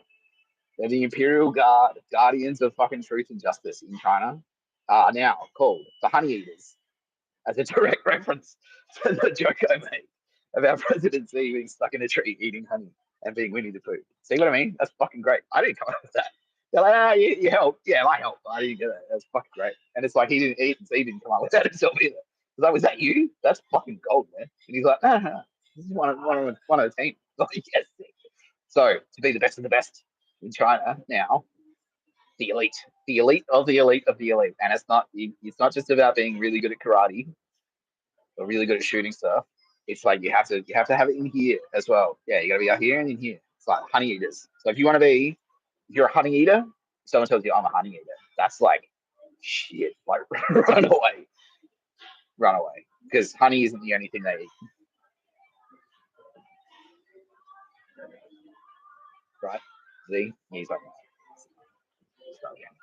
They're the imperial guard, guardians of fucking truth and justice in China. Are now called the honey eaters, as a direct reference to the joke I made about President Z being stuck in a tree eating honey and being Winnie the Pooh. See what I mean? That's fucking great. I didn't come up with that. They're like, you helped. Yeah, I helped. I didn't get it. That's fucking great. And it's like he didn't come up with that himself either. like, was that you? That's fucking gold, man. And he's like, this is one of the team. Like, yes. So to be the best of the best in China now, the elite of the elite of the elite, and it's not just about being really good at karate or really good at shooting stuff. It's like you have to have it in here as well. Yeah, you got to be out here and in here. It's like honey eaters. So if you're a honey eater, someone tells you I'm a honey eater. That's like shit. Like run away, because honey isn't the only thing they eat. Right? See, he's like, start again.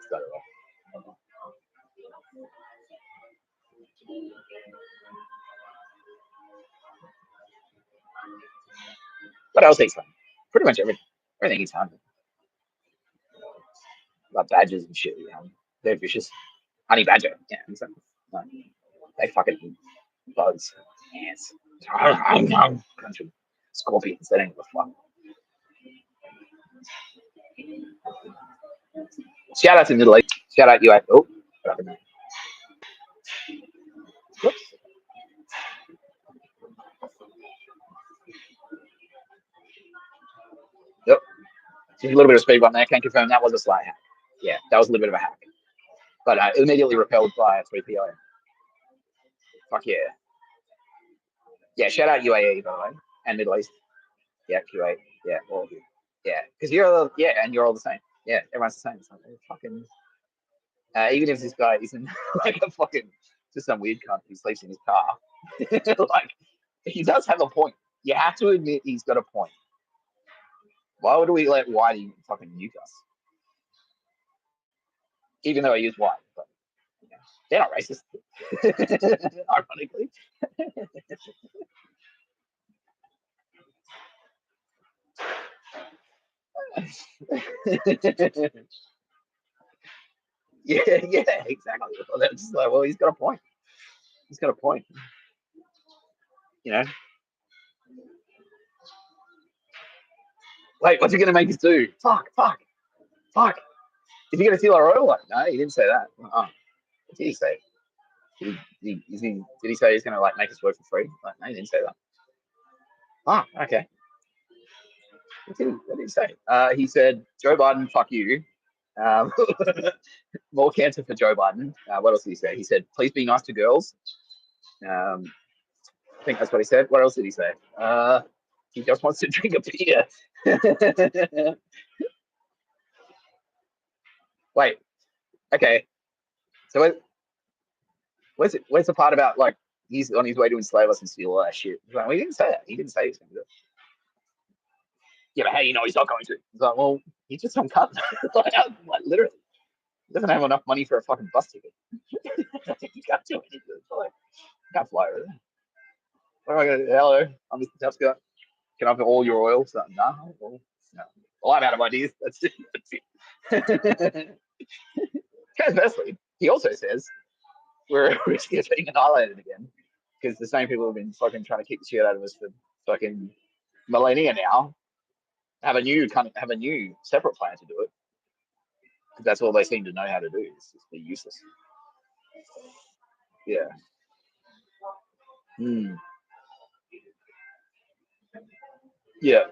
Start it off. What else he's done? Pretty much everything he's done. Like badgers and shit. They're vicious. Honey badger. Yeah, exactly. Like, they fucking eat bugs, ants, country scorpions. They don't give a fuck. Shout out to Middle East. Shout out you. Oh, what happened there? Whoops. Yep. Just a little bit of speed bump there. Can't confirm that was a slight hack. Yeah, that was a little bit of a hack. But immediately repelled by a 3PO. Fuck yeah. Yeah, shout out UAE, by the way, and Middle East. Yeah, Kuwait. Yeah, all of you. Yeah, because and you're all the same. Yeah, everyone's the same. It's like, fucking, even if this guy isn't like a fucking, just some weird cunt who sleeps in his car, like, he does have a point. You have to admit he's got a point. Why would we let Whitey fucking nuke us? Even though he is white, but they're not racist. Ironically. Yeah, exactly. Well, they're just like, well, he's got a point. He's got a point. You know, wait, what's he going to make us do? Fuck. Is he going to steal our oil? Like, no, he didn't say that. What did he say? Did he say he's going to like make us work for free? Like, no, he didn't say that. Okay. What did he say? He said, Joe Biden, fuck you. Um, more cancer for Joe Biden. What else did he say? He said, please be nice to girls. I think that's what he said. What else did he say? He just wants to drink a beer. Wait, okay. So where's the part about like he's on his way to enslave us and steal all that shit? Like, well, he didn't say that. He didn't say he's going to do it. Yeah, but how do you know he's not going to? He's like, well, he's just some cunt. Like, literally. He doesn't have enough money for a fucking bus ticket. He can't do anything. He can't fly over there. Hello, I'm Mr. Tapscott. Can I have all your oil? So, no. Well, I'm out of ideas. That's it. Conversely, he also says we're risking of being annihilated again because the same people have been fucking trying to kick the shit out of us for fucking millennia now have a new separate plan to do it. Because that's all they seem to know how to do. Is just be useless. Yeah. Mm. Yeah.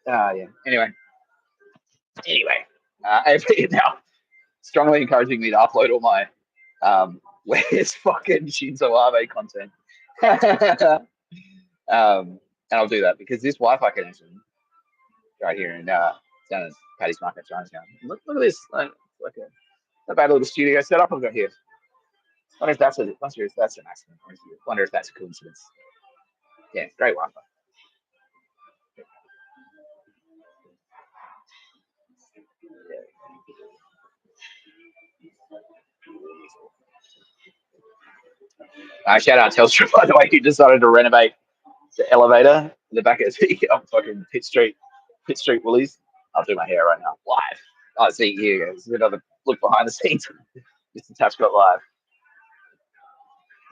Yeah. Anyway, AP now strongly encouraging me to upload all my where's fucking Shinzo Abe content. And I'll do that because this Wi-Fi connection right here in down in Paddy's Market, Chinatown. Look at this, like a bad little studio setup I've got here. Wonder if that's an accident. Wonder if that's a coincidence. Yeah, great Wi-Fi. Shout out Telstra, by the way, who decided to renovate the elevator in the back of the fucking Pitt Street Woolies. I'll do my hair right now, live. Oh, see, here you go. This is another look behind the scenes. Mr. Tapscott live.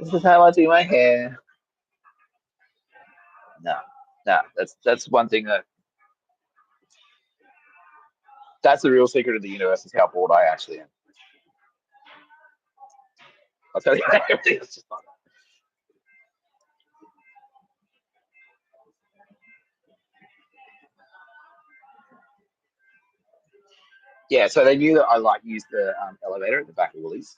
This is how I do my hair. No, that's one thing that's the real secret of the universe is how bored I actually am. I'll tell you, everything is just like that. Yeah, so they knew that I like used the elevator at the back of Woolies.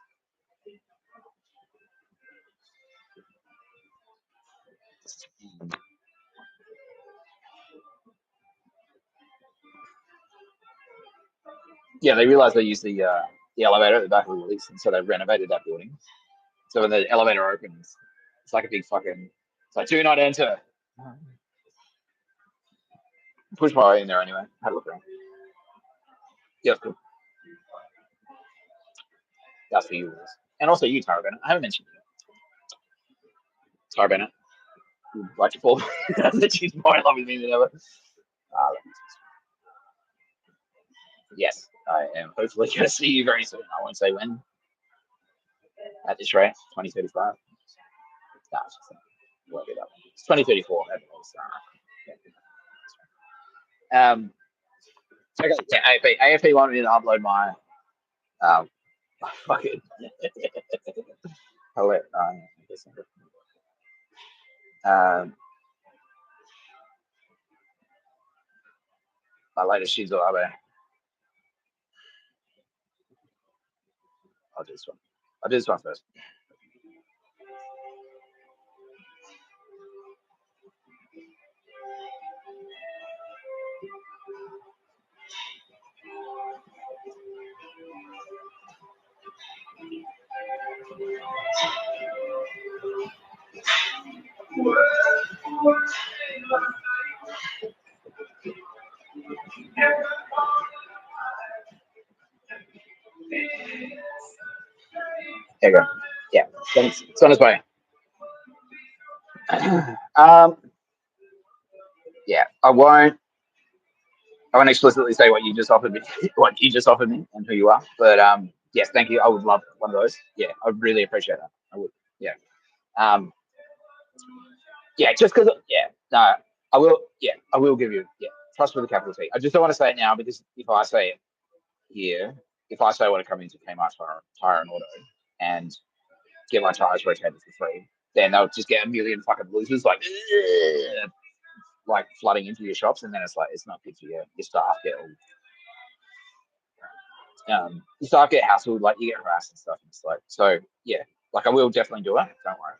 Yeah, they realized they used the elevator at the back of Woolies, and so they renovated that building. So when the elevator opens, it's like a big fucking. It's like, do not enter. Push my way in there anyway. Had a look around. Yeah, cool. That's for you, Willis. And also you, Tara Bennett. I haven't mentioned you. Tara Bennett. You'd like to fall. That she's more in love with me than ever. Uh, yes, I am hopefully going to see you very soon. I won't say when. At this rate, 2035. No, work it up. It's 2034. Okay, yeah, AFP. AFP wanted me to upload my um, fucking. I'll let, my latest Shinzo Abe. I'll do this one. I'll do this one first. There you go. Yeah, it's on its way. um, yeah, I won't explicitly say what you just offered me, what you just offered me, and who you are. But yes, thank you. I would love one of those. Yeah, I would really appreciate that. I would. Yeah. Um, yeah, just because. Yeah, no, I will. Yeah, I will give you. Yeah, trust with a capital T. I just don't want to say it now because if I say it here, if I say I want to come into Kmart Tire and Auto and get my tires rotated for free, then they'll just get a million fucking losers like flooding into your shops, and then it's like it's not good for you. Your staff get all you start get hassled, like you get harassed and stuff. And it's like, so yeah, like I will definitely do it. Don't worry,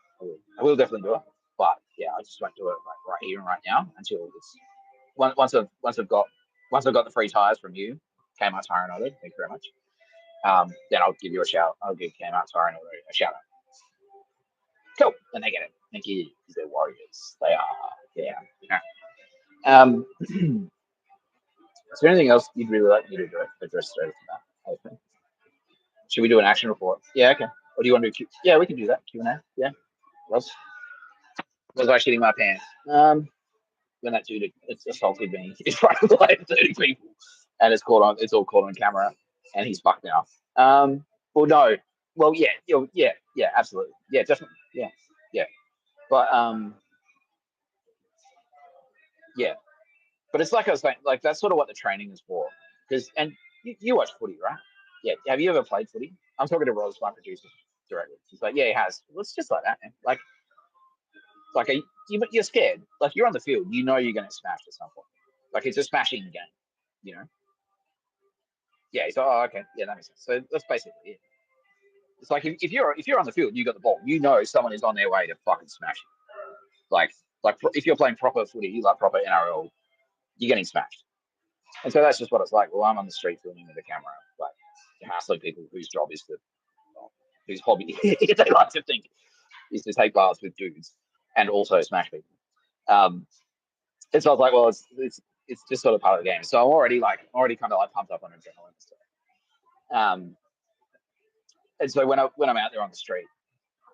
I will definitely do it. But yeah, I just won't do it like right here and right now until it's once I've got the free tires from you, Kmart Tire and Auto. Thank you very much. Then I'll give you a shout. I'll give Kmart Tire and Auto a shout out. Cool, and they get it. Thank you, because they're warriors. They are. Yeah. Is there anything else you'd really like me to address straight from that? Okay. Should we do an action report? Yeah, okay. Or do you want to do Yeah, we can do that. Q&A. Yeah. Was I shitting my pants? When that dude it's assaulted me in front of like 30 people, and it's all caught on camera, and he's fucked now. Well, no. Well, yeah, yeah, absolutely. Yeah, definitely. Yeah, yeah. But yeah. But it's like I was saying, like that's sort of what the training is for. Because you watch footy, right? Yeah. Have you ever played footy? I'm talking to Ross, my producer, directly. He's like, yeah, he has. Well, it's just like that, man. Like you're scared. Like you're on the field, you know you're going to smash at some point. Like it's a smashing game, you know. Yeah. He's like, oh, okay, yeah, that makes sense. So that's basically it. It's like if you're on the field, you got the ball. You know someone is on their way to fucking smash you. Like if you're playing proper footy, like proper NRL, you're getting smashed. And so that's just what it's like. Well, I'm on the street filming with a camera, like hassling people whose job is to, whose hobby they like to think is to take baths with dudes and also smash people. And so I was like, well, it's just sort of part of the game. So I'm already kind of like pumped up on adrenaline and stuff. And so when I'm out there on the street,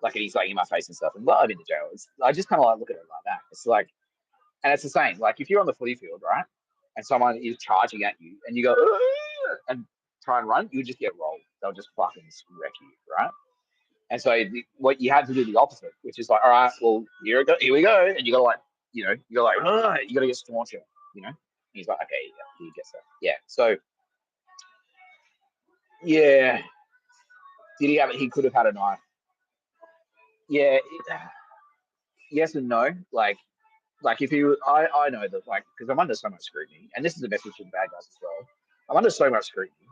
like and he's like in my face and stuff, and well, I'm in the jail. I just kind of like look at it like that. It's like, and it's the same. Like if you're on the footy field, right, and someone is charging at you, and you go and try and run, you just get rolled. They'll just fucking wreck you, right? And so what you had to do the opposite, which is like, all right, well, here we go, and you got to like, you got to get stauncher, you know. And he's like, okay, yeah, he gets that, yeah. So yeah, did he have it? He could have had a knife. yeah, yes and no. Like if you, I know that like because I'm under so much scrutiny, and this is a message to the bad guys as well. I'm under so much scrutiny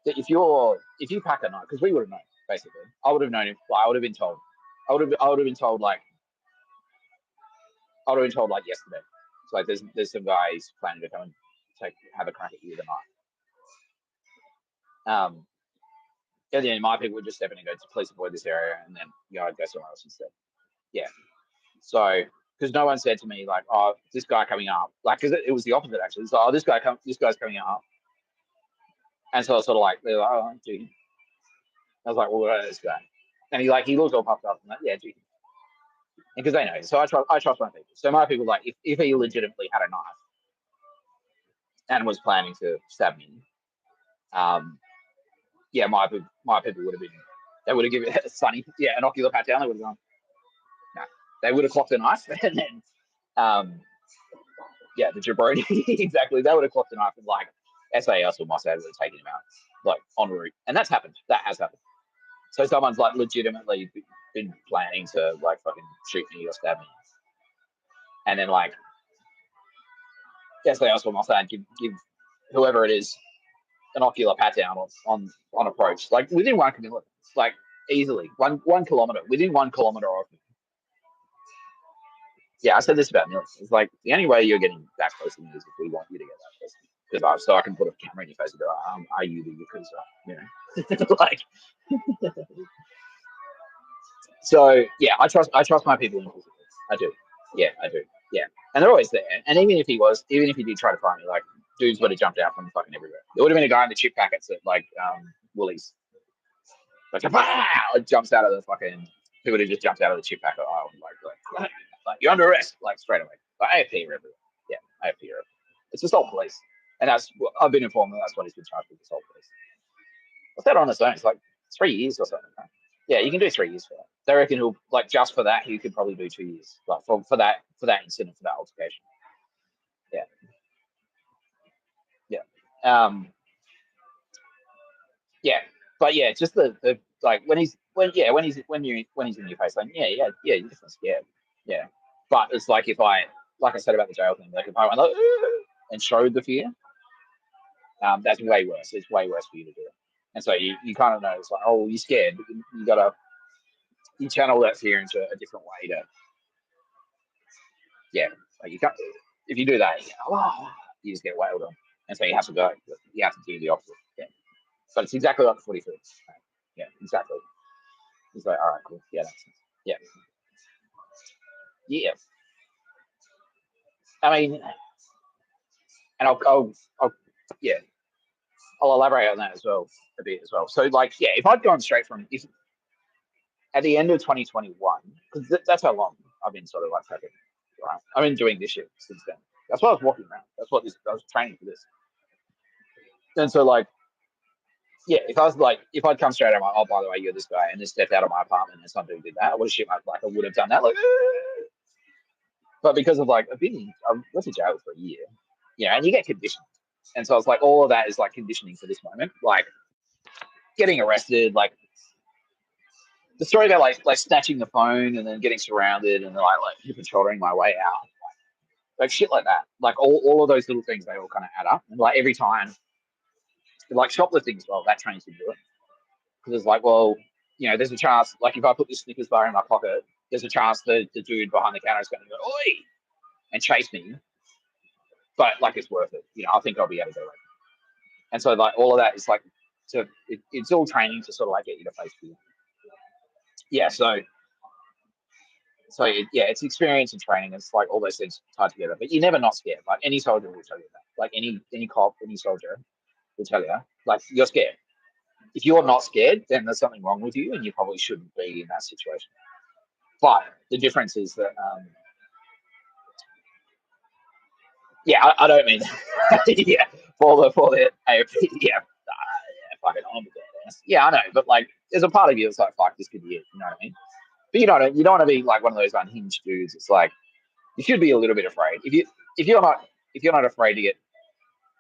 that if you pack a knife, because we would have known basically, I would have known if I would have been told, I would have been told like I would have been told like yesterday. It's like there's some guys planning to come and have a crack at you with a knife. At the end, my people would just step in and go, please avoid this area, and then I'd go somewhere else instead. Yeah. So because no one said to me like, oh, this guy coming up, like because it was the opposite actually. It's like, oh, this guy's coming up, and so I was sort of like, they're like, oh, gee. I was like, well, what is this guy? And he looks all puffed up and like, yeah, gee. Because they know. So I trust my people. So my people like if he legitimately had a knife and was planning to stab me, yeah, my people would have been, they would have given Sonny, yeah, an ocular pat down. They would have gone, no, they would have clocked a knife, and then, yeah, the jabroni, exactly. They would have clocked a knife, and like SAS or Mossad would have taken him out, like en route, and that's happened. That has happened. So someone's like legitimately been planning to like fucking shoot me or stab me, and then like SAS or Mossad give whoever it is an ocular pat down on approach, like within 1 kilometer, like easily 1 kilometer, within 1 kilometer of me. Yeah, I said this about Nils. It's like the only way you're getting that close to me is if we want you to get that close to me. Because so I can put a camera in your face and go, are you the Yakuza? You know, like. So yeah, I trust my people implicitly. I do. Yeah, I do. Yeah, and they're always there. And even if he did try to find me, like dudes would have jumped out from fucking everywhere. There would have been a guy in the chip packets at like Woolies, like it jumps out of the fucking. He would have just jumped out of the chip packet aisle, like you're under arrest, like straight away. Like AFP everywhere. Yeah, AFP everywhere. It's assault police, and that's I've been informed that that's what he's been charged with, assault police. What's that on its own? It's like 3 years or something. Right? Yeah, you can do 3 years for that. They reckon he'll like just for that he could probably do 2 years, like for that incident, for that altercation. Yeah, yeah, yeah. But yeah, just the like when he's when he's in your face, like yeah, you're definitely scared. Yeah, but it's like if I like I said about the jail thing, like if I went like and showed the fear, that's way worse. It's way worse for you to do it. And so you kind of know it's like, oh, you're scared, but you gotta you channel that fear into a different way to yeah, like you can't if you do that, you just get wailed on, and so you have to go. You have to do the opposite. Yeah, but it's exactly like the footy field. Yeah, exactly. He's like, all right, cool. Yeah, that's yeah, yeah. I mean, and I'll yeah, I'll elaborate on that as well a bit as well. So like, yeah, if I'd gone straight from if at the end of 2021, because that's how long I've been sort of like prepping, right? I've been doing this shit since then. That's why I was walking around. That's what this. I was training for this. And so like, yeah, if I was like, if I'd come straight out, like, oh, by the way, you're this guy, and just stepped out of my apartment and some dude did that, I would have shit like I would have done that. Like, but because of like, I went to jail for a year, yeah, and you get conditioned, and so it's like all of that is like conditioning for this moment, like getting arrested, like the story about like snatching the phone and then getting surrounded and like hip and shouldering my way out, like shit like that, like all of those little things, they all kind of add up, and like every time, like shoplifting as well, that trains you to do it. Because it's like, well, there's a chance, like if I put this Snickers bar in my pocket, there's a chance the dude behind the counter is going to go, oi, and chase me. But like it's worth it. I think I'll be able to do it. And so like all of that is like, it's all training to sort of like get you to face fear. Yeah. So yeah, it's experience and training. It's like all those things tied together. But you're never not scared. Like any soldier will tell you that. Like any cop, any soldier will tell you, like you're scared. If you're not scared, then there's something wrong with you, and you probably shouldn't be in that situation. But the difference is that, yeah, I don't mean, yeah, for the AFP, yeah, fucking I'm a badass. Yeah, I know, but like, there's a part of you that's like, fuck, this could be it. You know what I mean? But you don't want to be like one of those unhinged dudes. It's like you should be a little bit afraid. If you're not afraid to get,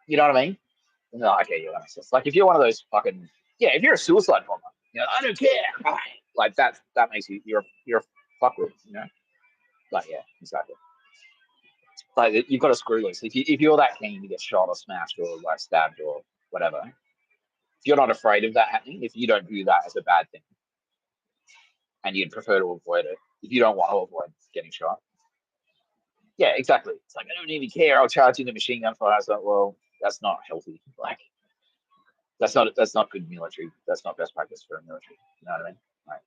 you know what I mean? No, okay, yeah, that makes sense. Like if you're one of those fucking, yeah, if you're a suicide bomber, I don't care. like that makes you're a fuckwit, you know. Like yeah, exactly. Like you've got a screw loose. If you're that keen to get shot or smashed or like stabbed or whatever, if you're not afraid of that happening, if you don't view that as a bad thing, and you'd prefer to avoid it, if you don't want to avoid getting shot, yeah, exactly. It's like I don't even care. I'll charge you the machine gun fire. It's like, well, that's not healthy. Like that's not good military. That's not best practice for a military. You know what I mean? Like,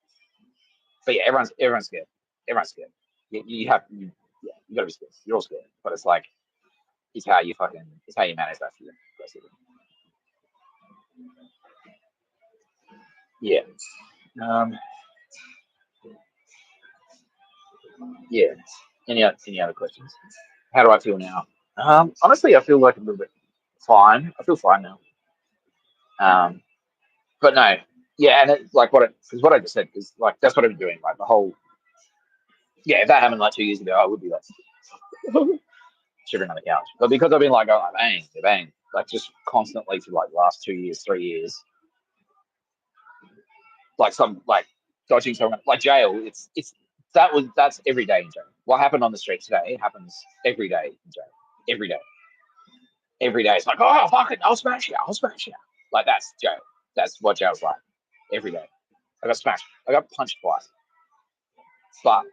but yeah, everyone's scared. Everyone's scared. Yeah, you gotta be scared. You're all scared. But it's like it's how you manage that fear, basically. Yeah. Um. Yeah. Any other questions? How do I feel now? Honestly, I feel like a little bit fine. I feel fine now. Um. But no. Yeah, and it's like because what I just said is like that's what I've been doing. Like the whole yeah, if that happened like 2 years ago, I would be like shivering on the couch. But because I've been like going like bang, bang, like just constantly for like the last 2 years, 3 years, like some like dodging someone like jail. That's every day in jail. What happened on the street today happens every day in jail. Every day. Every day it's like, oh fucking I'll smash you, I'll smash you. Like that's jail. That's what jail's like. Every day. I got smashed. I got punched twice. But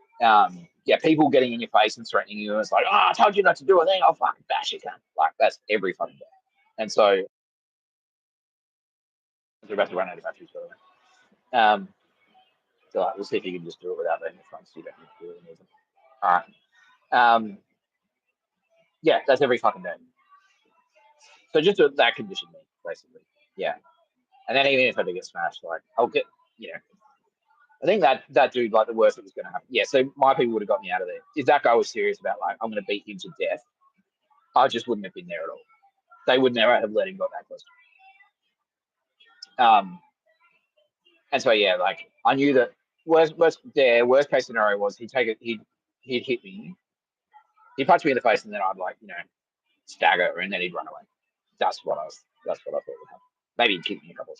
yeah, people getting in your face and threatening you. It's like, oh, I told you not to do a thing. I'll fucking bash you, cunt. Like that's every fucking day. And so we're about to run out of batteries, by the way. So like, we'll see if you can just do it without letting the front so you don't need to do it. All right. Yeah, that's every fucking day. So just that conditioned me, basically. Yeah. And then even if I do get smashed, like I'll get, you know, I think that dude, like the worst that was going to happen. Yeah. So my people would have got me out of there. If that guy was serious about like I'm going to beat him to death, I just wouldn't have been there at all. They would never have let him got that close. Um, and so yeah, like I knew that worst case scenario was he'd take it, he'd hit me, he'd punch me in the face, and then I'd like stagger, and then he'd run away. That's what I thought would happen. Maybe he'd kick me a couple of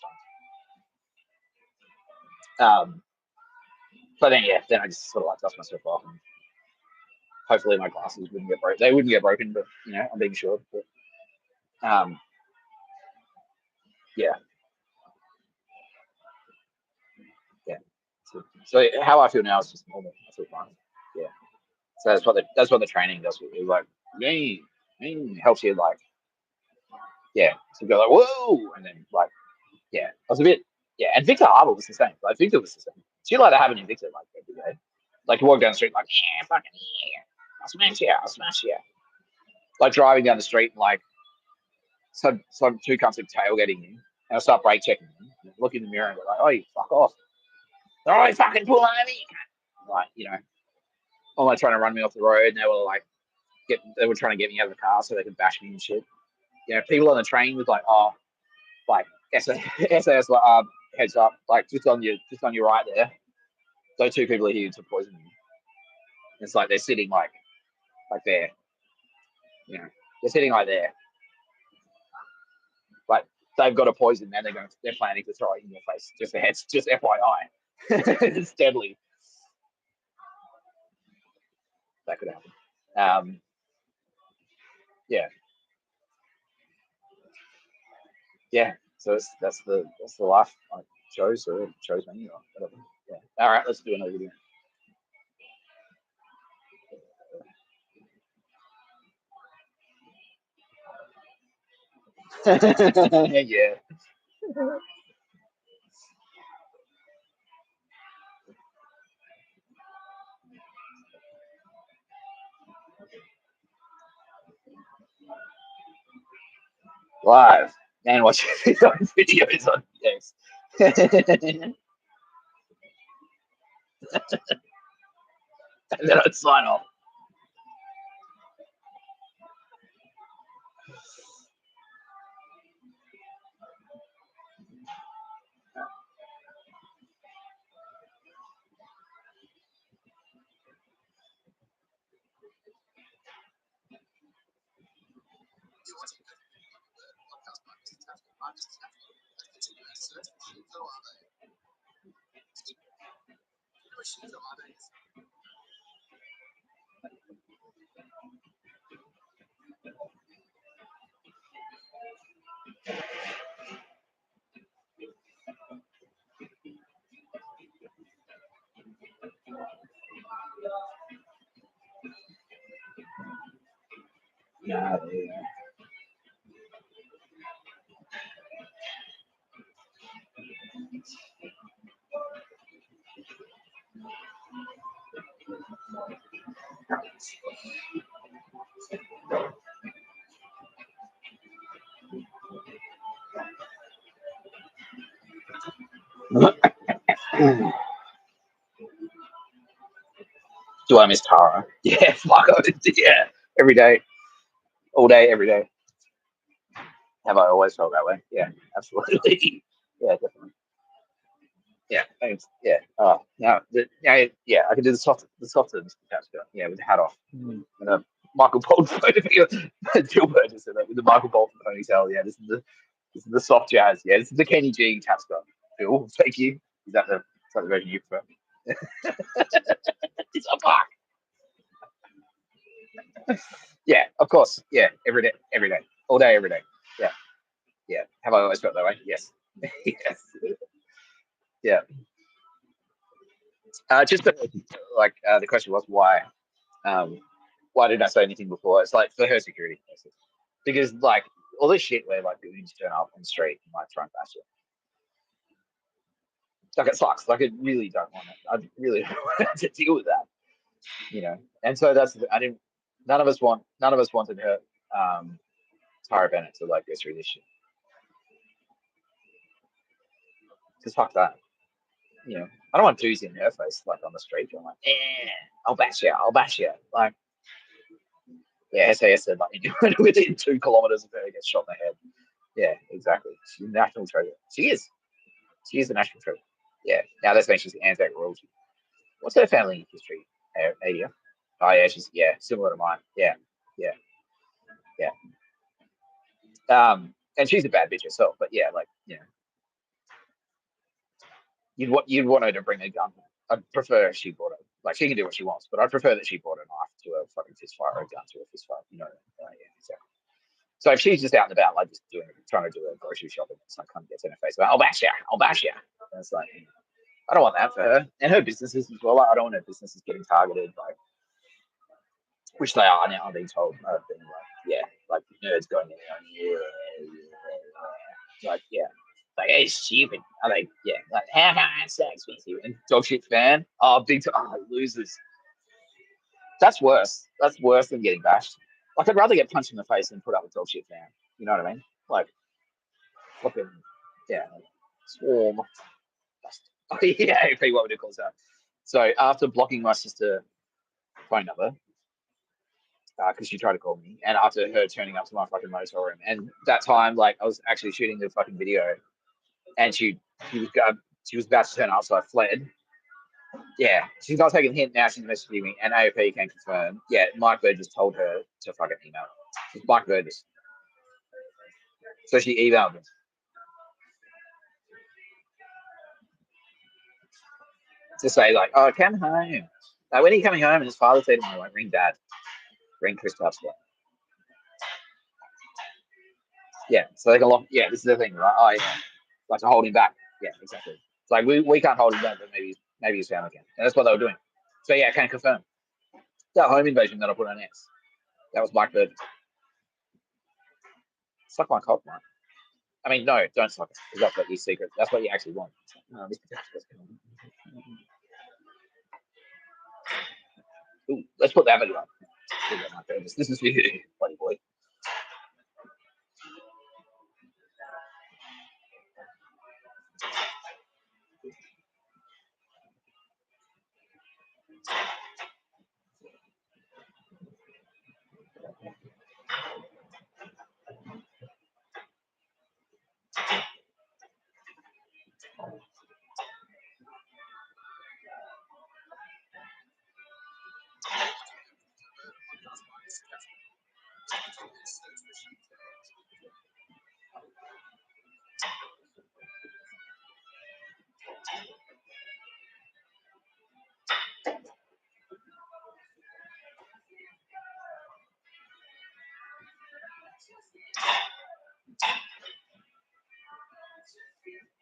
times. But then yeah, then I just sort of like dust myself off, and hopefully my glasses wouldn't get broken. They wouldn't get broken, but I'm being sure. But um, yeah, yeah. So how I feel now is just normal. I feel fine. Yeah. So that's what the training does. It like helps you like yeah to go like whoa and then like yeah I was a bit yeah and Victor Harbour was the same. Like Victor was the same. Shit like that happened in Victor like every day. Like you walk down the street like yeah fucking yeah I'll smash you. Like driving down the street and like some two cunts are tailgating you and I'll start brake checking them. And look in the mirror and go like oh you fuck off. Oh you fucking pull over you. Like I'm like trying to run me off the road and they were trying to get me out of the car so they could bash me and shit. People on the train was like, oh, like SAS, like, heads up, like just on your right there. Those two people are here to poison you. It's like they're sitting like there, they're sitting like there, like they've got a poison and they're planning to throw it in your face. Just a heads, just FYI, it's deadly. That could happen. Um, yeah, yeah. So that's the life I chose me or whatever. Yeah. All right, let's do another video. Yeah. Live and watch his own videos on X. And then I'd sign off. Nah, yeah. Do I miss Tara? Yeah, fuck. Yeah, every day, all day, every day. Have I always felt that way? Yeah, absolutely. Yeah, definitely. Yeah, thanks. Yeah. Oh, no, yeah. I can do the softer Tapscott. Yeah, with the hat off. And a Michael Bolton photo. Jill Burgess said that with the Michael Bolton ponytail. Yeah, this is the soft jazz. Yeah, this is the Kenny G Tapscott. Phil, thank you. Is that the version you prefer? It's a fuck. Yeah, of course. Yeah, every day, all day, every day. Yeah, yeah. Have I always felt that way? Yes. Yes. Yeah. Just the question was um, why didn't I say anything before? It's like for her security, basically. Because like all this shit where like people just turn up on the street and like try and bash it. Like it sucks. Like I really don't want it. I really don't want to deal with that. And so I didn't. None of us wanted her, Tara Bennett, to like go through this shit. Because fuck that. I don't want dudes in her face like on the street. I'm like, I'll bash you. I'll bash you. Like, yeah, SAS said like within 2 kilometers of her gets shot in the head. Yeah, exactly. She's a national treasure. She is. She is the national treasure. Yeah. Now that's when she's Anzac royalty. What's her family history? Adia. Oh yeah, she's similar to mine. Yeah, yeah, yeah. And she's a bad bitch herself, but yeah, like you'd want her to bring a gun. I'd prefer if she brought it. Like she can do what she wants, but I'd prefer that she brought a knife to a fucking fist fight or a gun to a fist fight. Yeah, exactly. So if she's just out and about, like just trying to do a grocery shopping, it's like kind of gets in her face. Like, I'll bash you. I'll bash you. And it's like, I don't want that for her and her businesses as well. Like, I don't want her businesses getting targeted, like which they are now. I'm being told. I've been like nerds going in there, like like it's stupid. I like like how come it's so expensive? And dog shit fan, big losers. That's worse. That's worse than getting bashed. Like I'd rather get punched in the face than put up with dog shit fan. You know what I mean? Like fucking like, swarm. Yeah, what would it call that? So after blocking my sister phone number, because she tried to call me, and after her turning up to my fucking motel room, and that time, like, I was actually shooting the fucking video, and she was about to turn up, so I fled. Yeah, she's not taking a hint now. She's messaging me, and AOP can confirm. Yeah, Mike Burgess told her to fucking email. It's Mike Burgess, so she emailed me to say like, "Oh, come home." Like, when are you coming home? And his father said to me, like, "Ring Dad, ring Chris Tapscott." Yeah, so they can lock. Yeah, this is the thing, right? Oh yeah, like to hold him back. Yeah, exactly. It's like we can't hold him back, but maybe his family can. And that's what they were doing. So yeah, I can confirm that home invasion that I put on X. That was Mike Bird. Suck my cock, man. I mean, no, don't suck it, because that's what your secret. That's what you actually want. No, ooh, let's put that video up. This is for you, buddy boy.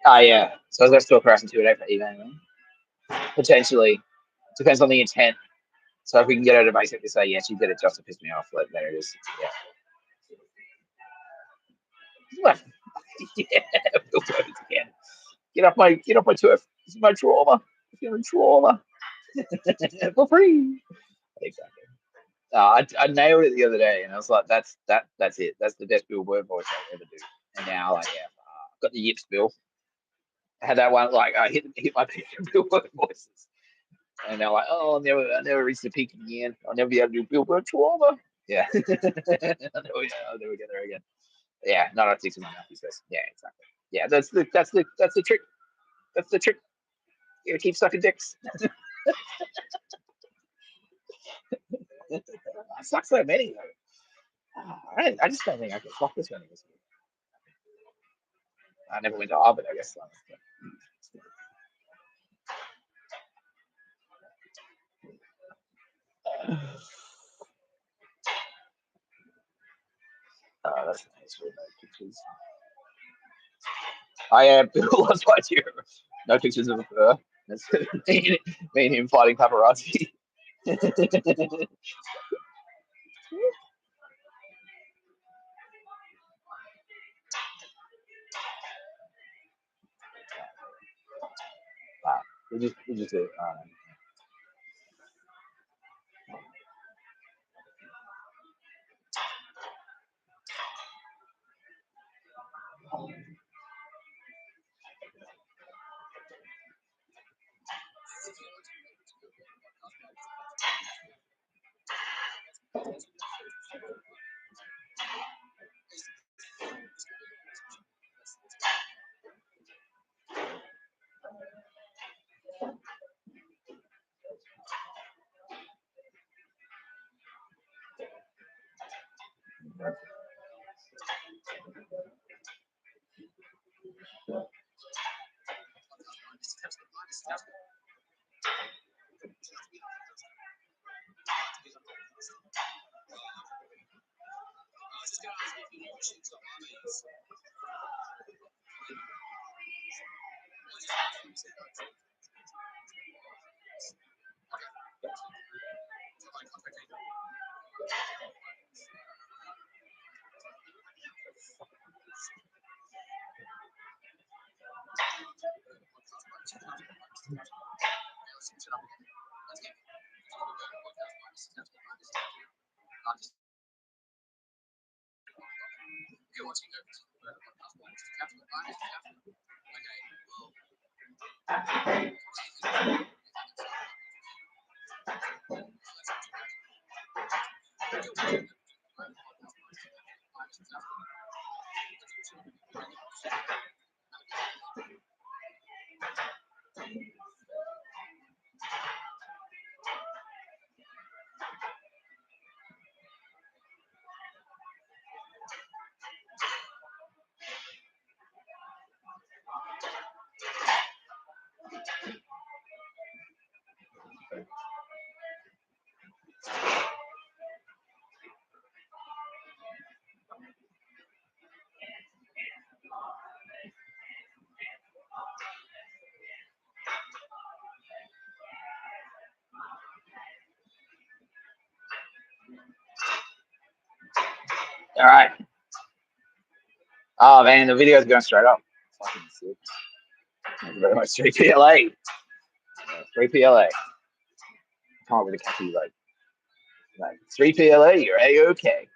Oh yeah. So that's still harassing 2 a day for emailing. Potentially. Depends on the intent. So if we can get her to basically say, yes, you did it just to piss me off, like, there it is. Yeah. Yeah. Again. Get off my turf. This is my trauma. I'm feeling trauma. For free. Exactly. I nailed it the other day, and I was like, "That's it. That's the best billboard voice I ever do." And now, like, yeah, I've got the yips bill. I had that one, like, I hit my peak of billboard voices, and they're like, "Oh, I never reach the peak again. I'll never be able to do billboard trauma." Yeah, I'll never get there again. Yeah, not on 6 of my mouth, he says. Yeah, exactly. Yeah, that's the trick. That's the trick. You keep sucking dicks. I suck so many. I just don't think I could fuck this many. I never went to Harvard, I guess. That's nice. No pictures. I am Bill lost by two. No pictures of her. That's me and him fighting paparazzi. We just do. All right. Oh man, the video's going straight up. Fucking sick. Thank you very much. 3PLA. 3PLA. Come up with a catchy like 3PLA. You're a okay.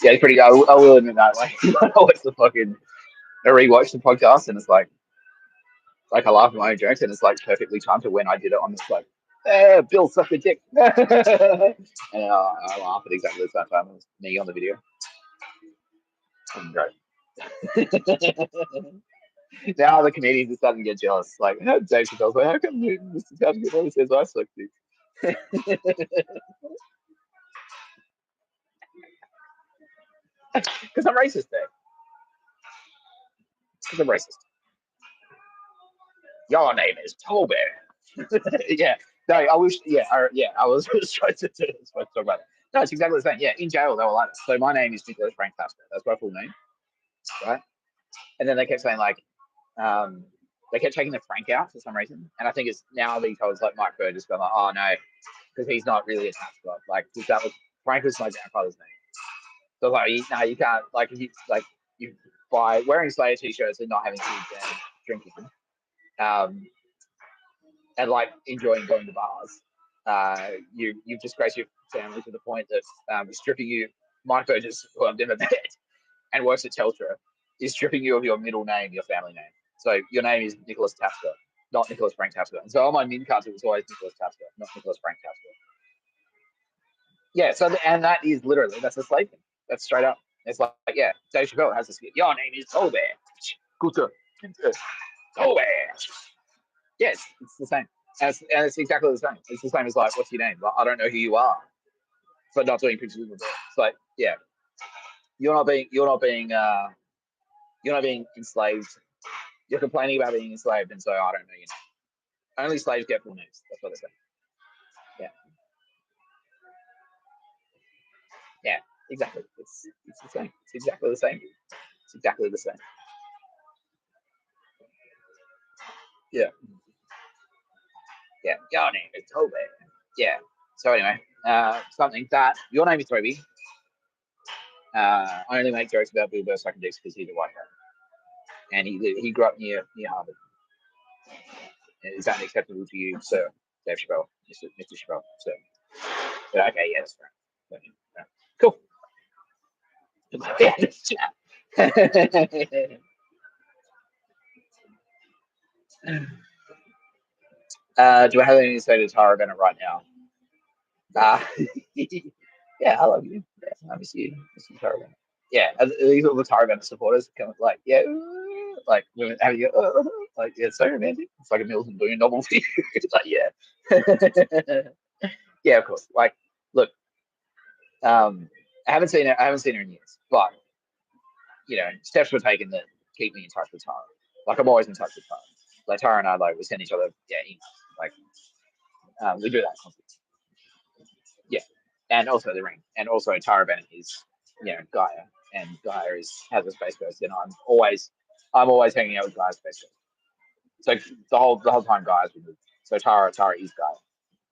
Yeah, it's pretty good. I will admit that. Like, I watch I rewatch the podcast, and it's like I laugh at my own jokes, and it's like perfectly timed to when I did it on this like, Bill sucked a dick, and I laugh at exactly the same time as me on the video. Great. Now the comedians are starting to get jealous. Like, Dave Chappelle's like, how come Mr. Tapscott always says I suck dick? Because I'm racist, Dave. Because I'm racist. Your name is Toby. Yeah. No, I wish. Yeah, I was trying to talk about it. No, it's exactly the same. Yeah, in jail they were like, so my name is Nicholas Frank Tapscott. That's my full name, right? And then they kept saying like, they kept taking the Frank out for some reason, and I think it's now being told it's like Mike Bird just going like, oh no, because he's not really a Tapscott. Like that was Frank was my grandfather's name. So like, no, you can't you by wearing Slayer t-shirts and not having kids and drinking, and like enjoying going to bars. You've disgraced your family to the point that stripping you. Mike Burgess, who I've never met and works at Telstra, is stripping you of your middle name, your family name. So your name is Nicholas Tapscott, not Nicholas Frank Tapscott. And so on my min cards, it was always Nicholas Tapscott, not Nicholas Frank Tapscott. Yeah, so and that is literally that's a slave thing. That's straight up. It's like yeah, Dave Chappelle has a skit. Your name is Toby. Guter. Toby. Yes, it's the same. And it's exactly the same. It's the same as like, what's your name? Like, I don't know who you are, but not doing pictures of the bird. It's like, yeah, you're not being enslaved. You're complaining about being enslaved, and so I don't know you. Only slaves get full names. That's what they say. Yeah, yeah, exactly. It's the same. It's exactly the same. It's exactly the same. Yeah, yeah. Your name is Toby. Yeah. So anyway, something that your name is Toby. I only make jokes about Bill Burr sucking dicks because he's a white guy, and he grew up near Harvard. Is that acceptable to you, sir? Dave Chappelle, Mr. Chappelle, sir. So, okay, yeah, that's right. Cool. Do I have anything to say to Tara Bennett right now? Uh, yeah, I love you. Yeah, I miss you. Miss you, Tara Bennett. Yeah, these are all the Tara Bennett supporters kind of like, yeah, like women having like, yeah, it's so romantic. It's like a Mills and Boone novelty. It's like, yeah. Yeah, of course. Like, look, I haven't seen her. I haven't seen her in years, but steps were taken that keep me in touch with Tara. Like I'm always in touch with Tara. Like Tara and I, like we send each other, like we do that constantly. Yeah, and also the ring, and also Tara Bennett is, Gaia, and Gaia has a space ghost, and I'm always hanging out with Gaia's space ghost. So the whole time Gaia's with me. So Tara is Gaia.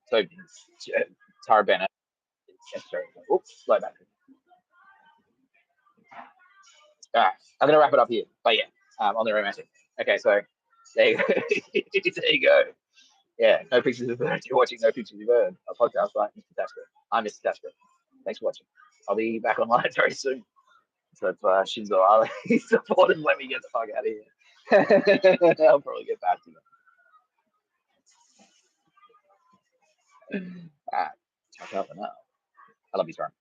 So Tara Bennett. Oops, slow back. All right, I'm gonna wrap it up here. But yeah, on the romantic. Okay, so there you go. There you go. Yeah, no pictures of bird. You're watching No Pictures of Bird, a podcast by Mr. Tapscott. I'm Mr. Tapscott. Thanks for watching. I'll be back online very soon. So if Shinzo Ali support and let me get the fuck out of here. I'll probably get back to them. All right, check out for now. I love you, Tara.